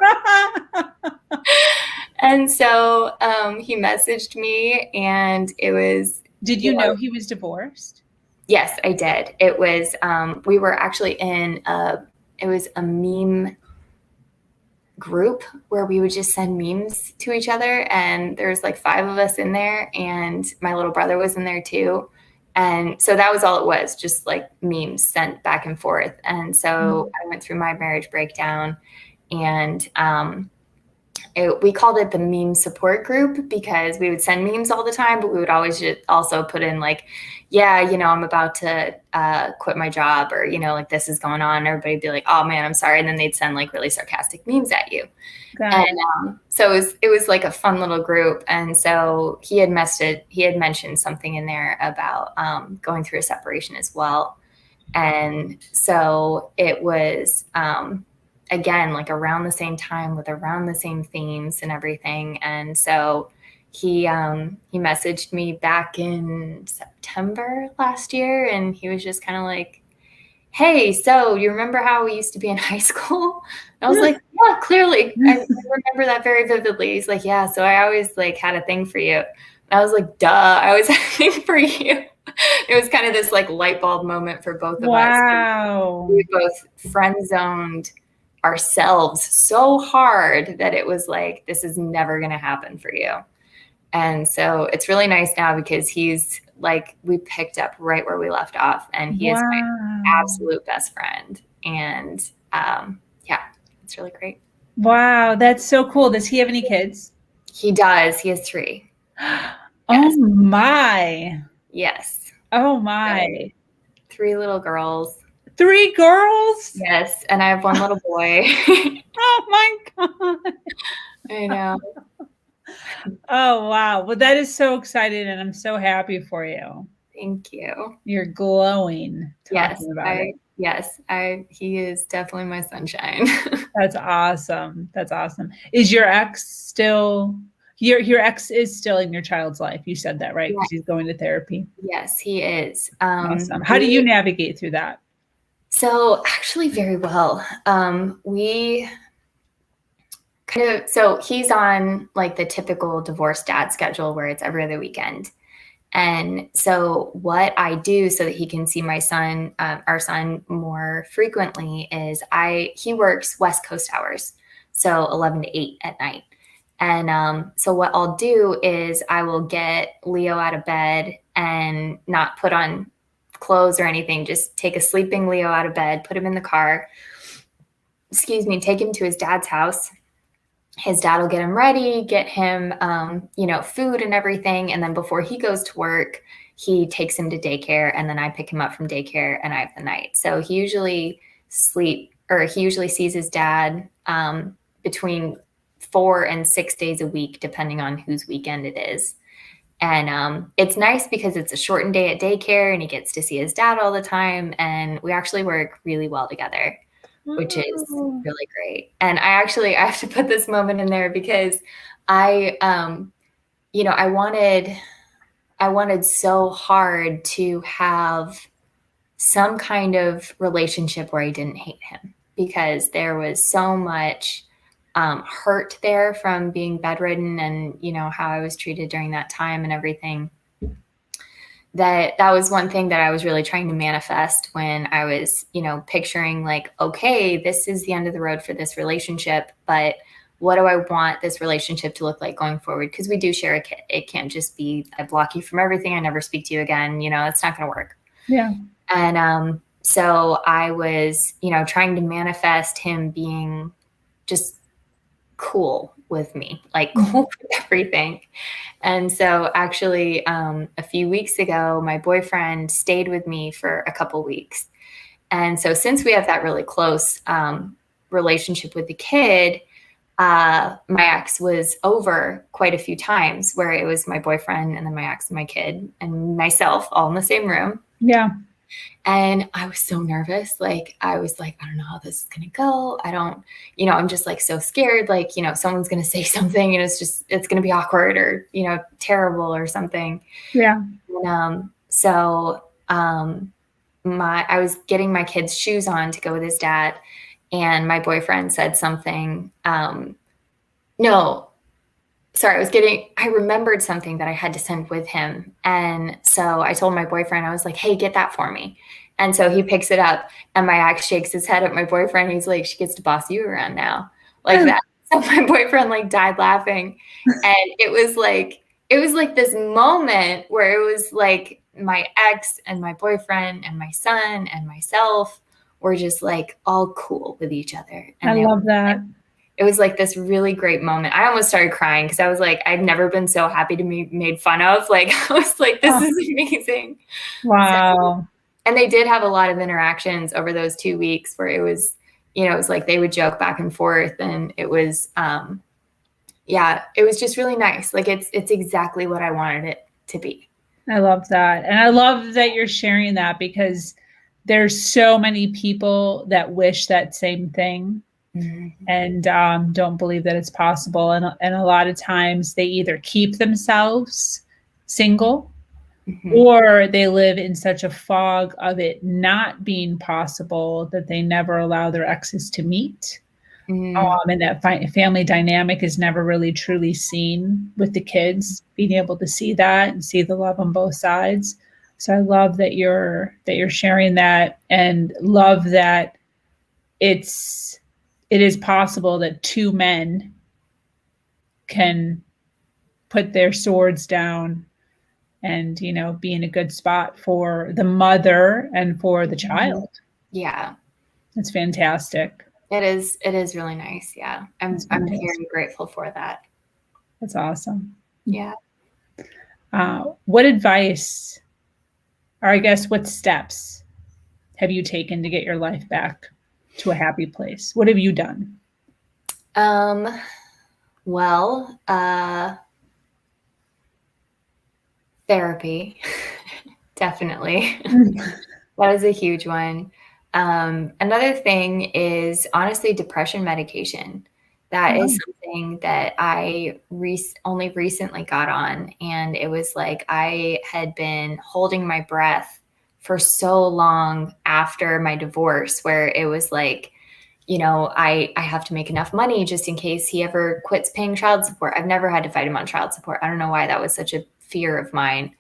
And so he messaged me, and it was. Did you know he was divorced? Yes, I did. It was, we were actually it was a meme group where we would just send memes to each other, and there's like 5 of us in there, and my little brother was in there too. And so that was all it was, just like memes sent back and forth. And so I went through my marriage breakdown, and we called it the meme support group because we would send memes all the time, but we would always just also put in like, yeah, I'm about to quit my job, or, like this is going on. Everybody'd be like, oh man, I'm sorry. And then they'd send like really sarcastic memes at you. And so it was like a fun little group. And so he had mentioned something in there about going through a separation as well. And so it was, again, like around the same time with around the same themes and everything. And so he messaged me back in September last year, and he was just kind of like, hey, so you remember how we used to be in high school? And I was like, yeah, clearly. I remember that very vividly. He's like, yeah, so I always like had a thing for you. And I was like, duh, I always had a thing for you. It was kind of this like light bulb moment for both of us. Wow. We both friend zoned ourselves so hard that it was like, this is never going to happen for you. And so it's really nice now because he's like, we picked up right where we left off, and he is my absolute best friend. And yeah, it's really great. Wow, that's so cool. Does he have any kids? He does. He has 3. Oh my. Yes. Oh my. 3 little girls. 3 girls? Yes. And I have 1 little boy. Oh my God. I know. Oh, wow. Well, that is so exciting, and I'm so happy for you. Thank you. You're glowing talking about it. Yes, he is definitely my sunshine. That's awesome. That's awesome. Is your ex still, your ex is still in your child's life? You said that, right? Because he's going to therapy. Yes, he is. Awesome. How do you navigate through that? So actually very well. We kind of, so he's on like the typical divorced dad schedule where it's every other weekend. And so what I do so that he can see my son, our son, more frequently is he works West Coast hours, so 11 to 8 at night. And so what I'll do is I will get Leo out of bed and not put on clothes or anything, just take a sleeping Leo out of bed, put him in the car, take him to his dad's house. His dad will get him ready, get him, food and everything. And then before he goes to work, he takes him to daycare, and then I pick him up from daycare and I have the night. So he usually sees his dad between 4 and 6 days a week, depending on whose weekend it is. And it's nice because it's a shortened day at daycare and he gets to see his dad all the time. And we actually work really well together, which is really great. And I have to put this moment in there because I wanted so hard to have some kind of relationship where I didn't hate him, because there was so much hurt there from being bedridden and, how I was treated during that time and everything. That was one thing that I was really trying to manifest when I was, picturing like, okay, this is the end of the road for this relationship, but what do I want this relationship to look like going forward? Because we do share a kid. It can't just be, I block you from everything, I never speak to you again. It's not going to work. Yeah. And so I was, trying to manifest him being just cool with me, like cool with everything. And so actually a few weeks ago, my boyfriend stayed with me for a couple weeks. And so since we have that really close relationship with the kid, my ex was over quite a few times, where it was my boyfriend and then my ex and my kid and myself all in the same room. Yeah. And I was so nervous. Like, I was like, I don't know how this is going to go. I'm just like so scared. Like, someone's going to say something and it's going to be awkward or, terrible or something. Yeah. And so I was getting my kid's shoes on to go with his dad. And my boyfriend said something. I remembered something that I had to send with him. And so I told my boyfriend, I was like, hey, get that for me. And so he picks it up and my ex shakes his head at my boyfriend. He's like, she gets to boss you around now. Like that. So my boyfriend like died laughing. And it was like this moment where it was like my ex and my boyfriend and my son and myself were just like all cool with each other. And I love that. It was like this really great moment. I almost started crying because I was like, I'd never been so happy to be made fun of. Like, I was like, this is amazing. Wow. And they did have a lot of interactions over those 2 weeks where it was, it was like they would joke back and forth, and it was, it was just really nice. Like it's exactly what I wanted it to be. I love that. And I love that you're sharing that, because there's so many people that wish that same thing. Mm-hmm. And don't believe that it's possible. And a lot of times they either keep themselves single or they live in such a fog of it not being possible that they never allow their exes to meet. And that family dynamic is never really truly seen with the kids, being able to see that and see the love on both sides. So I love that you're sharing that, and love that it is possible that two men can put their swords down and, be in a good spot for the mother and for the child. Yeah. It's fantastic. It is really nice. Yeah. I'm very grateful for that. That's awesome. Yeah. What advice, or I guess what steps have you taken to get your life back to a happy place? What have you done? Well, therapy, definitely. That is a huge one. Another thing is honestly depression medication. That is something that I only recently got on. And it was like I had been holding my breath for so long after my divorce, where it was like, I have to make enough money just in case he ever quits paying child support. I've never had to fight him on child support. I don't know why that was such a fear of mine.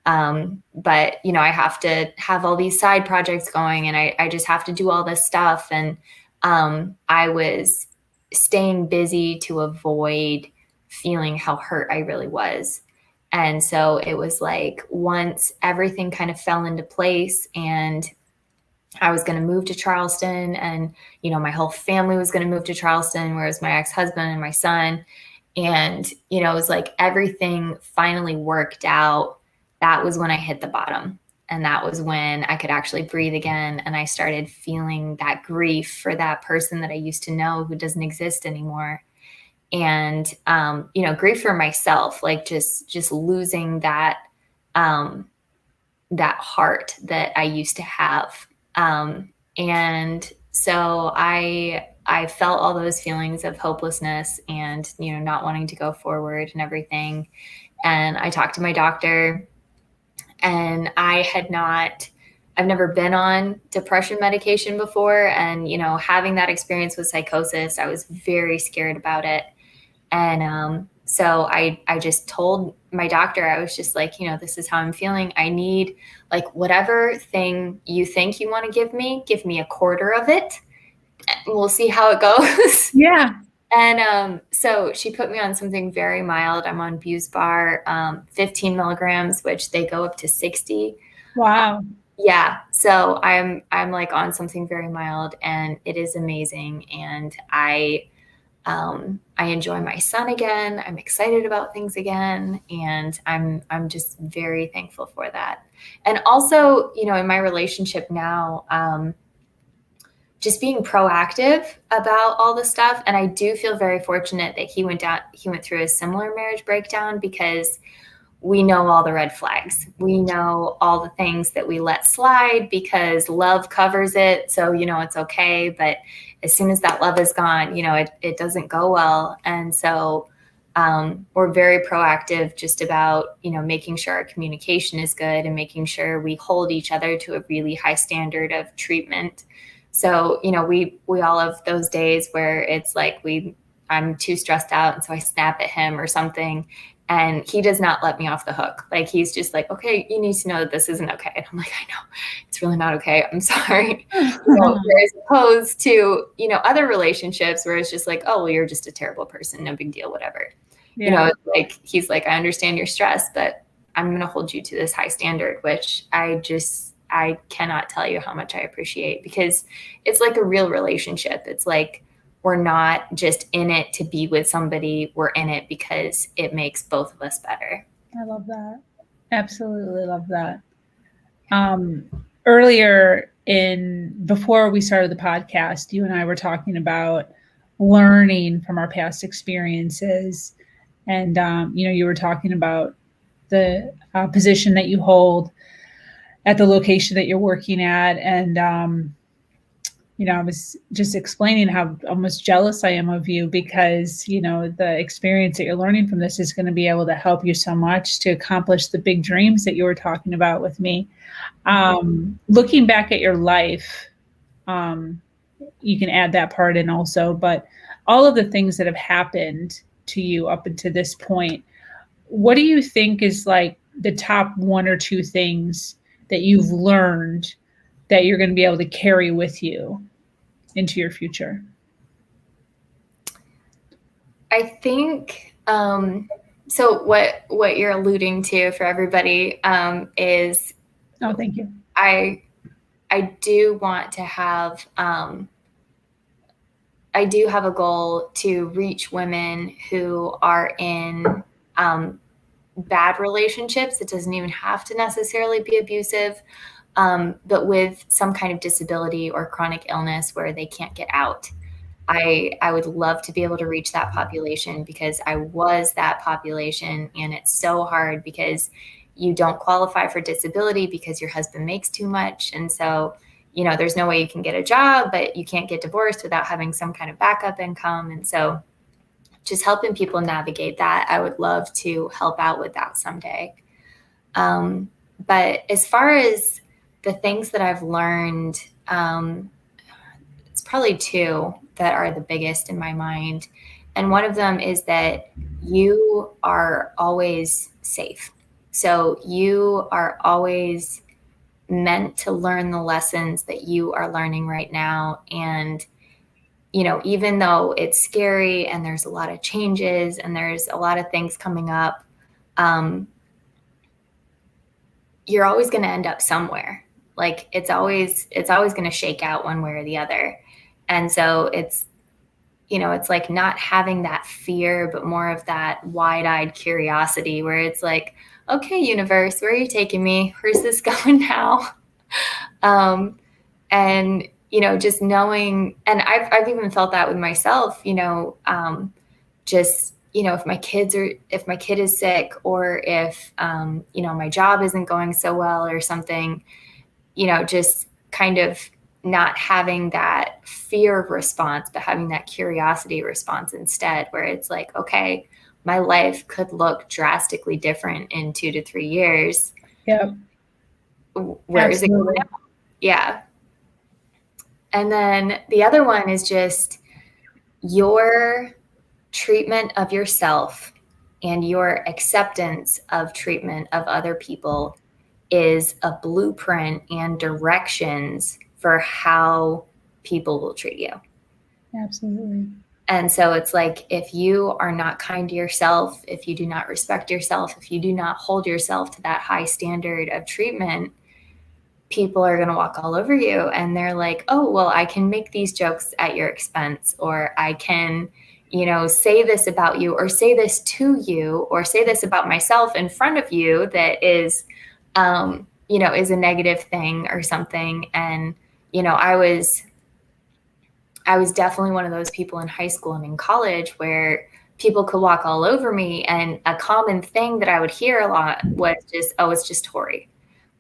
But I have to have all these side projects going, and I just have to do all this stuff. And I was staying busy to avoid feeling how hurt I really was. And so it was like once everything kind of fell into place and I was going to move to Charleston, and, my whole family was going to move to Charleston, whereas my ex-husband and my son. And, it was like everything finally worked out. That was when I hit the bottom. And that was when I could actually breathe again. And I started feeling that grief for that person that I used to know who doesn't exist anymore. And, grief for myself, like just losing that heart that I used to have. And so I felt all those feelings of hopelessness and, not wanting to go forward and everything. And I talked to my doctor, and I've never been on depression medication before. And, having that experience with psychosis, I was very scared about it. And, so I just told my doctor, I was just like, this is how I'm feeling. I need like whatever thing you think you want to give me a quarter of it. We'll see how it goes. Yeah. And so she put me on something very mild. I'm on Buspar, 15 milligrams, which they go up to 60. Wow. Yeah. So I'm like on something very mild, and it is amazing. And I enjoy my son again. I'm excited about things again. And I'm just very thankful for that. And also, in my relationship now, just being proactive about all the stuff. And I do feel very fortunate that he went through a similar marriage breakdown, because we know all the red flags. We know all the things that we let slide because love covers it. So, it's okay. But as soon as that love is gone, it doesn't go well. And so we're very proactive just about, making sure our communication is good and making sure we hold each other to a really high standard of treatment. So, we all have those days where it's like I'm too stressed out, and so I snap at him or something, and he does not let me off the hook. Like, he's just like, okay, you need to know that this isn't okay. And I'm like, I know, it's really not okay. I'm sorry. As opposed to, other relationships where it's just like, oh, well, you're just a terrible person. No big deal, whatever. Yeah. Like, he's like, I understand your stress, but I'm going to hold you to this high standard, which I cannot tell you how much I appreciate, because it's like a real relationship. It's like, we're not just in it to be with somebody. We're in it because it makes both of us better. I love that. Absolutely love that. Earlier before we started the podcast, you and I were talking about learning from our past experiences. And, you were talking about the position that you hold at the location that you're working at. And, I was just explaining how almost jealous I am of you because, the experience that you're learning from this is going to be able to help you so much to accomplish the big dreams that you were talking about with me. Looking back at your life, you can add that part in also, but all of the things that have happened to you up until this point, what do you think is like the top one or two things that you've learned that you're going to be able to carry with you into your future? I think so. What you're alluding to for everybody is. Oh, thank you. I do want to have. I do have a goal to reach women who are in bad relationships. It doesn't even have to necessarily be abusive, but with some kind of disability or chronic illness where they can't get out. I would love to be able to reach that population because I was that population, and it's so hard because you don't qualify for disability because your husband makes too much. And so, there's no way you can get a job, but you can't get divorced without having some kind of backup income. And so just helping people navigate that, I would love to help out with that someday. But as far as the things that I've learned, it's probably two that are the biggest in my mind. And one of them is that you are always safe. So you are always meant to learn the lessons that you are learning right now. And, even though it's scary and there's a lot of changes and there's a lot of things coming up, you're always going to end up somewhere. Like it's always going to shake out one way or the other. And so it's like not having that fear, but more of that wide-eyed curiosity where it's like, okay, universe, where are you taking me? Where's this going now? And, just knowing, and I've even felt that with myself, just, if my kid is sick, or if, my job isn't going so well or something, just kind of not having that fear response, but having that curiosity response instead, where it's like, okay, my life could look drastically different in 2 to 3 years. Yeah. Where is it going now? Yeah. And then the other one is just your treatment of yourself and your acceptance of treatment of other people is a blueprint and directions for how people will treat you. Absolutely. And so it's like, if you are not kind to yourself, if you do not respect yourself, if you do not hold yourself to that high standard of treatment, people are going to walk all over you. And they're like, oh, well, I can make these jokes at your expense, or I can, say this about you, or say this to you, or say this about myself in front of you that is, is a negative thing or something. And, I was definitely one of those people in high school and in college where people could walk all over me. And a common thing that I would hear a lot was just, oh, it's just Torie.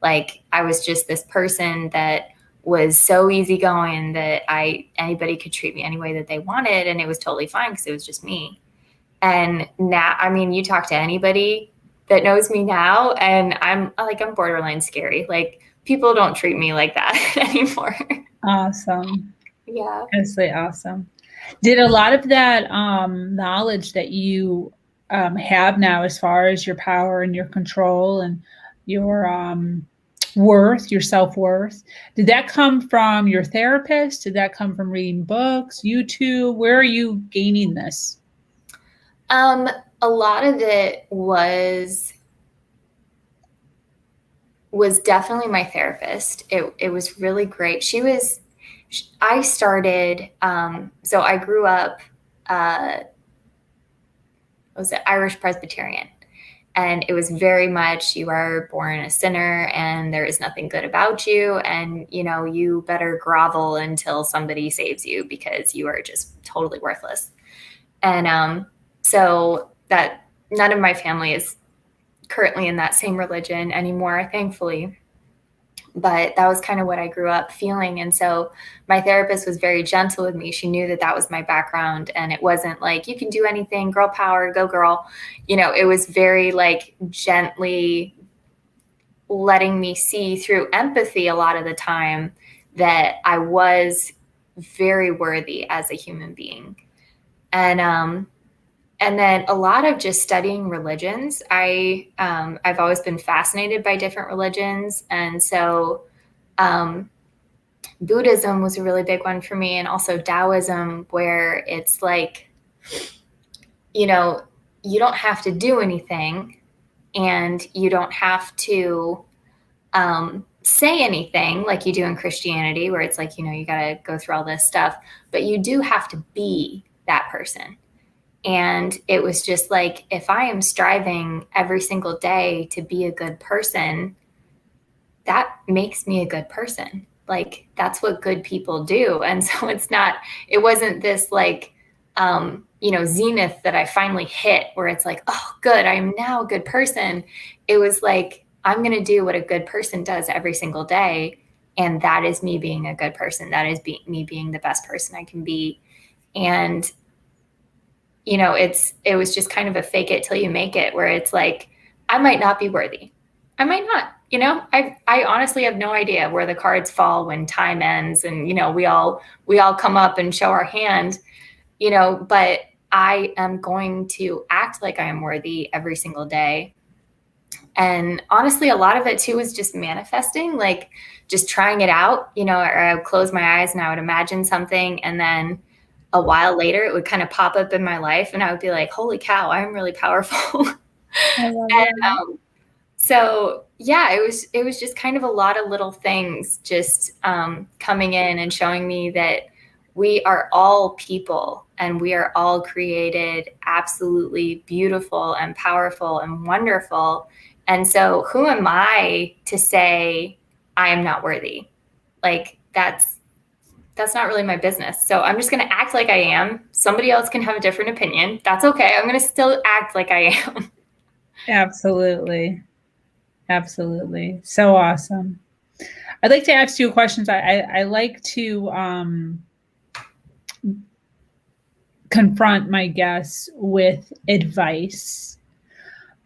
Like I was just this person that was so easygoing that anybody could treat me any way that they wanted. And it was totally fine because it was just me. And now, you talk to anybody that knows me now, and I'm borderline scary. Like people don't treat me like that anymore. Awesome. Yeah. Absolutely awesome. Did a lot of that knowledge that you have now, as far as your power and your control and your worth, your self-worth, did that come from your therapist? Did that come from reading books, YouTube? Where are you gaining this? A lot of it was definitely my therapist. It was really great. I started, so I grew up, was it Irish Presbyterian? And it was very much, you are born a sinner and there is nothing good about you. And, you better grovel until somebody saves you because you are just totally worthless. And so that none of my family is currently in that same religion anymore, thankfully. But that was kind of what I grew up feeling. And so my therapist was very gentle with me. She knew that that was my background, and it wasn't like, you can do anything, girl power, go girl. It was very like gently letting me see through empathy a lot of the time that I was very worthy as a human being. And then a lot of just studying religions. I've always been fascinated by different religions. And so Buddhism was a really big one for me, and also Taoism, where it's like, you don't have to do anything, and you don't have to say anything like you do in Christianity, where it's like, you got to go through all this stuff, but you do have to be that person. And it was just like, if I am striving every single day to be a good person, that makes me a good person. Like, that's what good people do. And so it wasn't this like, zenith that I finally hit where it's like, oh, good, I'm now a good person. It was like, I'm going to do what a good person does every single day. And that is me being a good person. That is me being the best person I can be. And, it was just kind of a fake it till you make it, where it's like, I might not be worthy. I might not, I honestly have no idea where the cards fall when time ends, and, we all come up and show our hand, but I am going to act like I am worthy every single day. And honestly, a lot of it too was just manifesting, like just trying it out, or I would close my eyes and I would imagine something, and then a while later it would kind of pop up in my life, and I would be like, holy cow, I'm really powerful. I love And so yeah, it was just kind of a lot of little things just coming in and showing me that we are all people, and we are all created absolutely beautiful and powerful and wonderful. And so who am I to say I am not worthy? Like, that's not really my business. So I'm just going to act like I am. Somebody else can have a different opinion. That's okay. I'm going to still act like I am. Absolutely. Absolutely. So awesome. I'd like to ask you questions. I like to confront my guests with advice.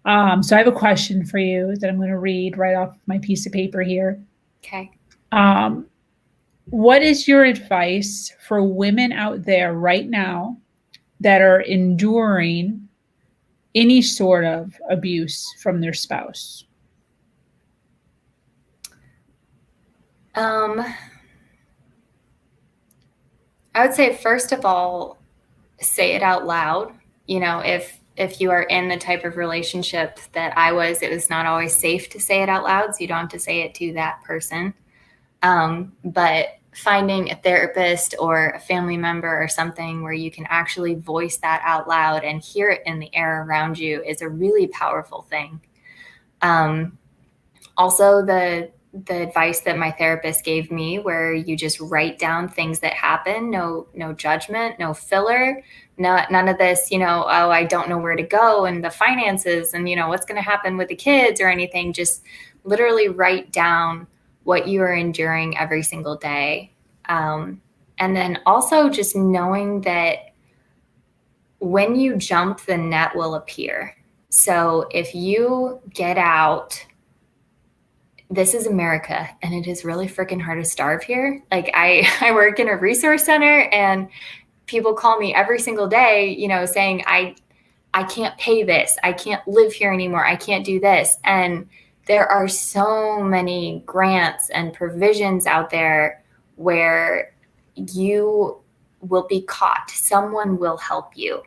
So I have a question for you that I'm going to read right off my piece of paper here. Okay. What is your advice for women out there right now that are enduring any sort of abuse from their spouse? I would say, first of all, say it out loud. If you are in the type of relationship that I was, it was not always safe to say it out loud, so you don't have to say it to that person. But finding a therapist or a family member or something where you can actually voice that out loud and hear it in the air around you is a really powerful thing. Also, the advice that my therapist gave me, where you just write down things that happen, no judgment, no filler, none of this, oh, I don't know where to go, and the finances, and, what's going to happen with the kids or anything. Just literally write down what you are enduring every single day. And then also just knowing that when you jump, the net will appear. So if you get out, this is America, and it is really freaking hard to starve here. Like, I work in a resource center, and people call me every single day, saying, I can't pay this. I can't live here anymore. I can't do this. And there are so many grants and provisions out there where you will be caught. Someone will help you.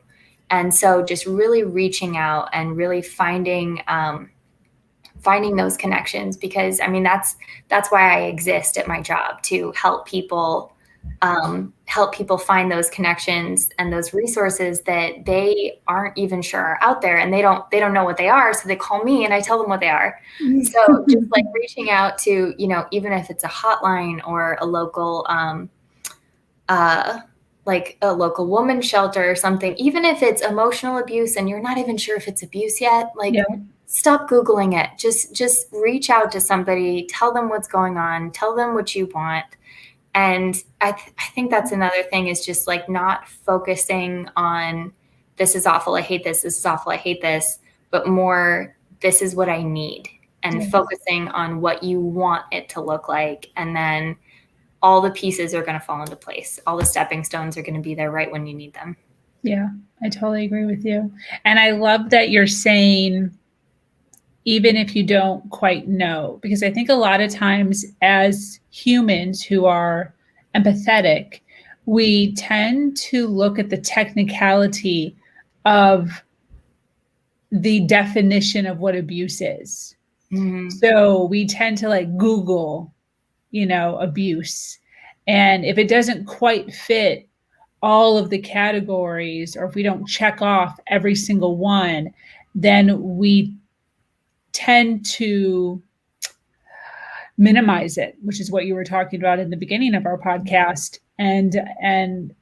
And so just really reaching out and really finding those connections, because that's why I exist at my job, to help people find those connections and those resources that they aren't even sure are out there, and they don't know what they are. So they call me and I tell them what they are. So just like reaching out to, even if it's a hotline or a local, like a local woman's shelter or something, even if it's emotional abuse and you're not even sure if it's abuse yet, like stop Googling it. Just reach out to somebody, tell them what's going on, tell them what you want. And I think that's another thing, is just like not focusing on this is awful, I hate this is awful, I hate this, but more this is what I need, and focusing on what you want it to look like. And then all the pieces are going to fall into place. All the stepping stones are going to be there right when you need them. Yeah, I totally agree with you. And I love that you're saying, even if you don't quite know, because I think a lot of times as humans who are empathetic, we tend to look at the technicality of the definition of what abuse is. Mm-hmm. So we tend to like Google, abuse. And if it doesn't quite fit all of the categories, or if we don't check off every single one, then we tend to minimize it, which is what you were talking about in the beginning of our podcast. And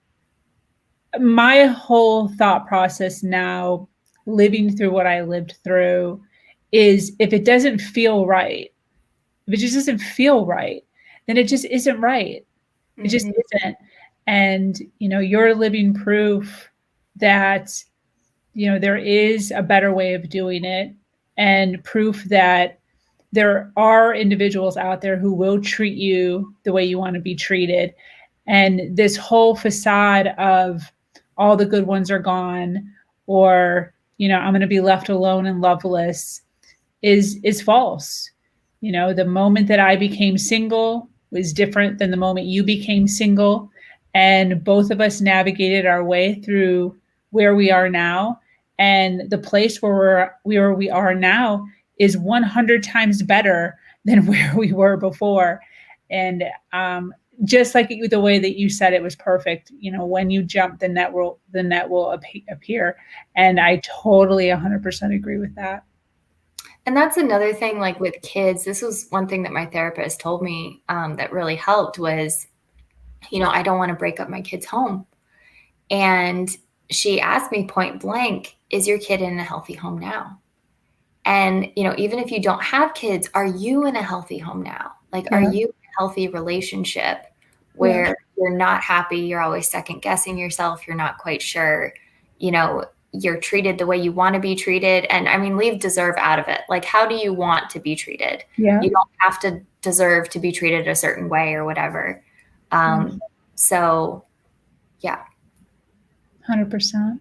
my whole thought process now, living through what I lived through, is if it doesn't feel right, if it just doesn't feel right, then it just isn't right. It just isn't. And, you're living proof that, there is a better way of doing it, and proof that there are individuals out there who will treat you the way you want to be treated. And this whole facade of all the good ones are gone, or, I'm going to be left alone and loveless is false. The moment that I became single was different than the moment you became single. And both of us navigated our way through where we are now. And the place where we are now is 100 times better than where we were before. And just like the way that you said it was perfect, when you jump, the net will appear. And I totally 100% agree with that. And that's another thing, like with kids, this was one thing that my therapist told me that really helped was, I don't want to break up my kid's home. And she asked me point blank, is your kid in a healthy home now? And, even if you don't have kids, are you in a healthy home now? Like, are you in a healthy relationship where you're not happy, you're always second guessing yourself, you're not quite sure, you're treated the way you want to be treated? And I mean, leave deserve out of it. Like, how do you want to be treated? Yeah. You don't have to deserve to be treated a certain way or whatever. So yeah. 100%.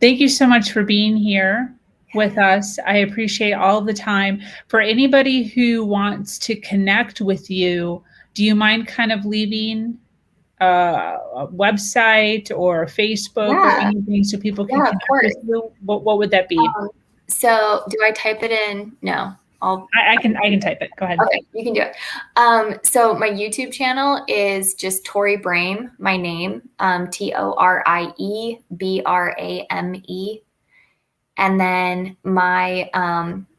Thank you so much for being here with us. I appreciate all the time. For anybody who wants to connect with you, do you mind kind of leaving a website or Facebook or anything so people can connect with you? What would that be? So do I type it in? No. I can type it. Go ahead. Okay, you can do it. So my YouTube channel is just Torie Brame, my name, TorieBrame. And then my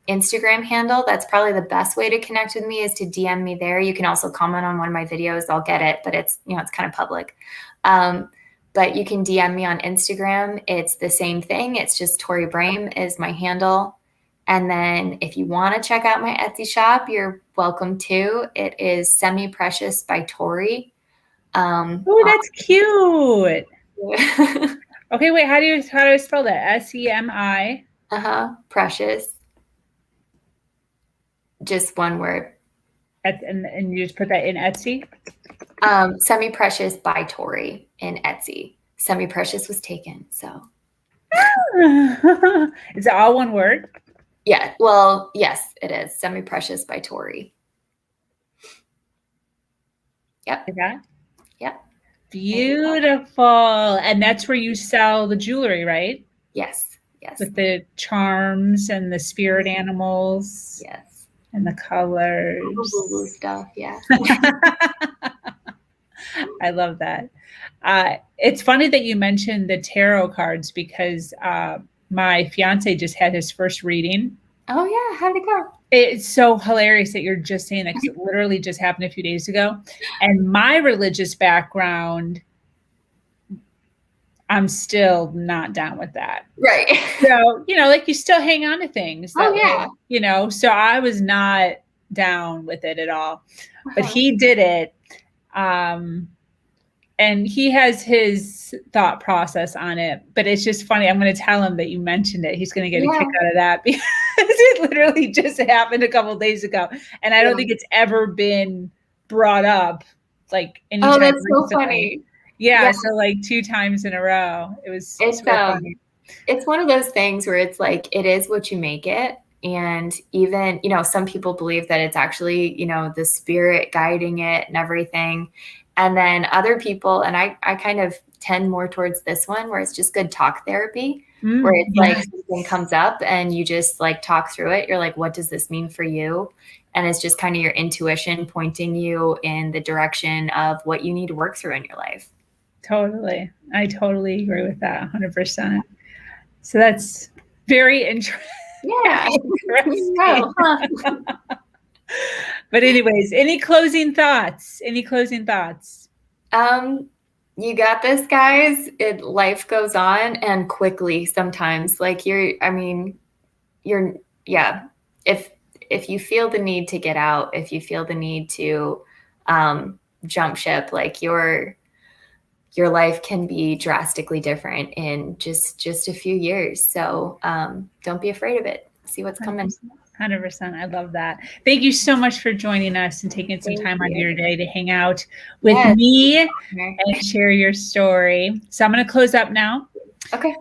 Instagram handle, that's probably the best way to connect with me, is to DM me there. You can also comment on one of my videos. I'll get it, but it's, it's kind of public. But you can DM me on Instagram. It's the same thing. It's just Torie Brame is my handle. And then if you want to check out my Etsy shop, you're welcome to. It is Semi Precious by Torie. Oh, that's cute. Okay, wait, how do I spell that? SEMI. Precious. Just one word. And you just put that in Etsy? Semi Precious by Torie in Etsy. Semi Precious was taken, so. Is it all one word? Yeah, well, yes, it is. Semi Precious by Torie. Yep. Okay. Yep. Beautiful. And that's where you sell the jewelry, right? Yes. Yes. With the charms and the spirit animals. Yes. And the colors. Blue stuff, yeah. I love that. It's funny that you mentioned the tarot cards, because my fiance just had his first reading. Oh yeah, how did it go? It's so hilarious that you're just saying that, because it literally just happened a few days ago. And my religious background, I'm still not down with that. Right. So, like you still hang on to things that, Oh, yeah. so I was not down with it at all, but Uh-huh. he did it. And he has his thought process on it, but it's just funny. I'm going to tell him that you mentioned it. He's going to get a kick out of that because it literally just happened a couple of days ago. And I don't think it's ever been brought up like anytime. Oh, that's so recently. funny. Yeah, so like 2 times in a row. It was super funny. It's one of those things where it's like, it is what you make it. And even, some people believe that it's actually, the spirit guiding it and everything. And then other people, and I kind of tend more towards this one where it's just good talk therapy, where it's like something comes up and you just like talk through it. You're like, what does this mean for you? And it's just kind of your intuition pointing you in the direction of what you need to work through in your life. Totally. I totally agree with that 100%. So that's very interesting. Yeah. But anyways, any closing thoughts? You got this, guys. Life goes on, and quickly sometimes. Like if you feel the need to get out, if you feel the need to jump ship, like your life can be drastically different in just a few years. So don't be afraid of it. See what's coming. 100%. I love that. Thank you so much for joining us and taking some time out of your day to hang out with me and share your story. So I'm going to close up now. Okay.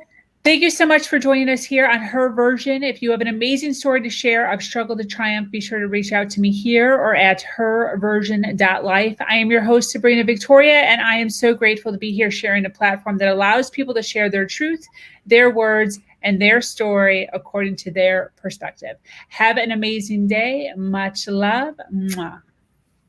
Thank you so much for joining us here on Her Version. If you have an amazing story to share of struggle to triumph, be sure to reach out to me here or at herversion.life. I am your host, Sabrina Victoria, and I am so grateful to be here sharing a platform that allows people to share their truth, their words, and their story according to their perspective. Have an amazing day. Much love. Mwah.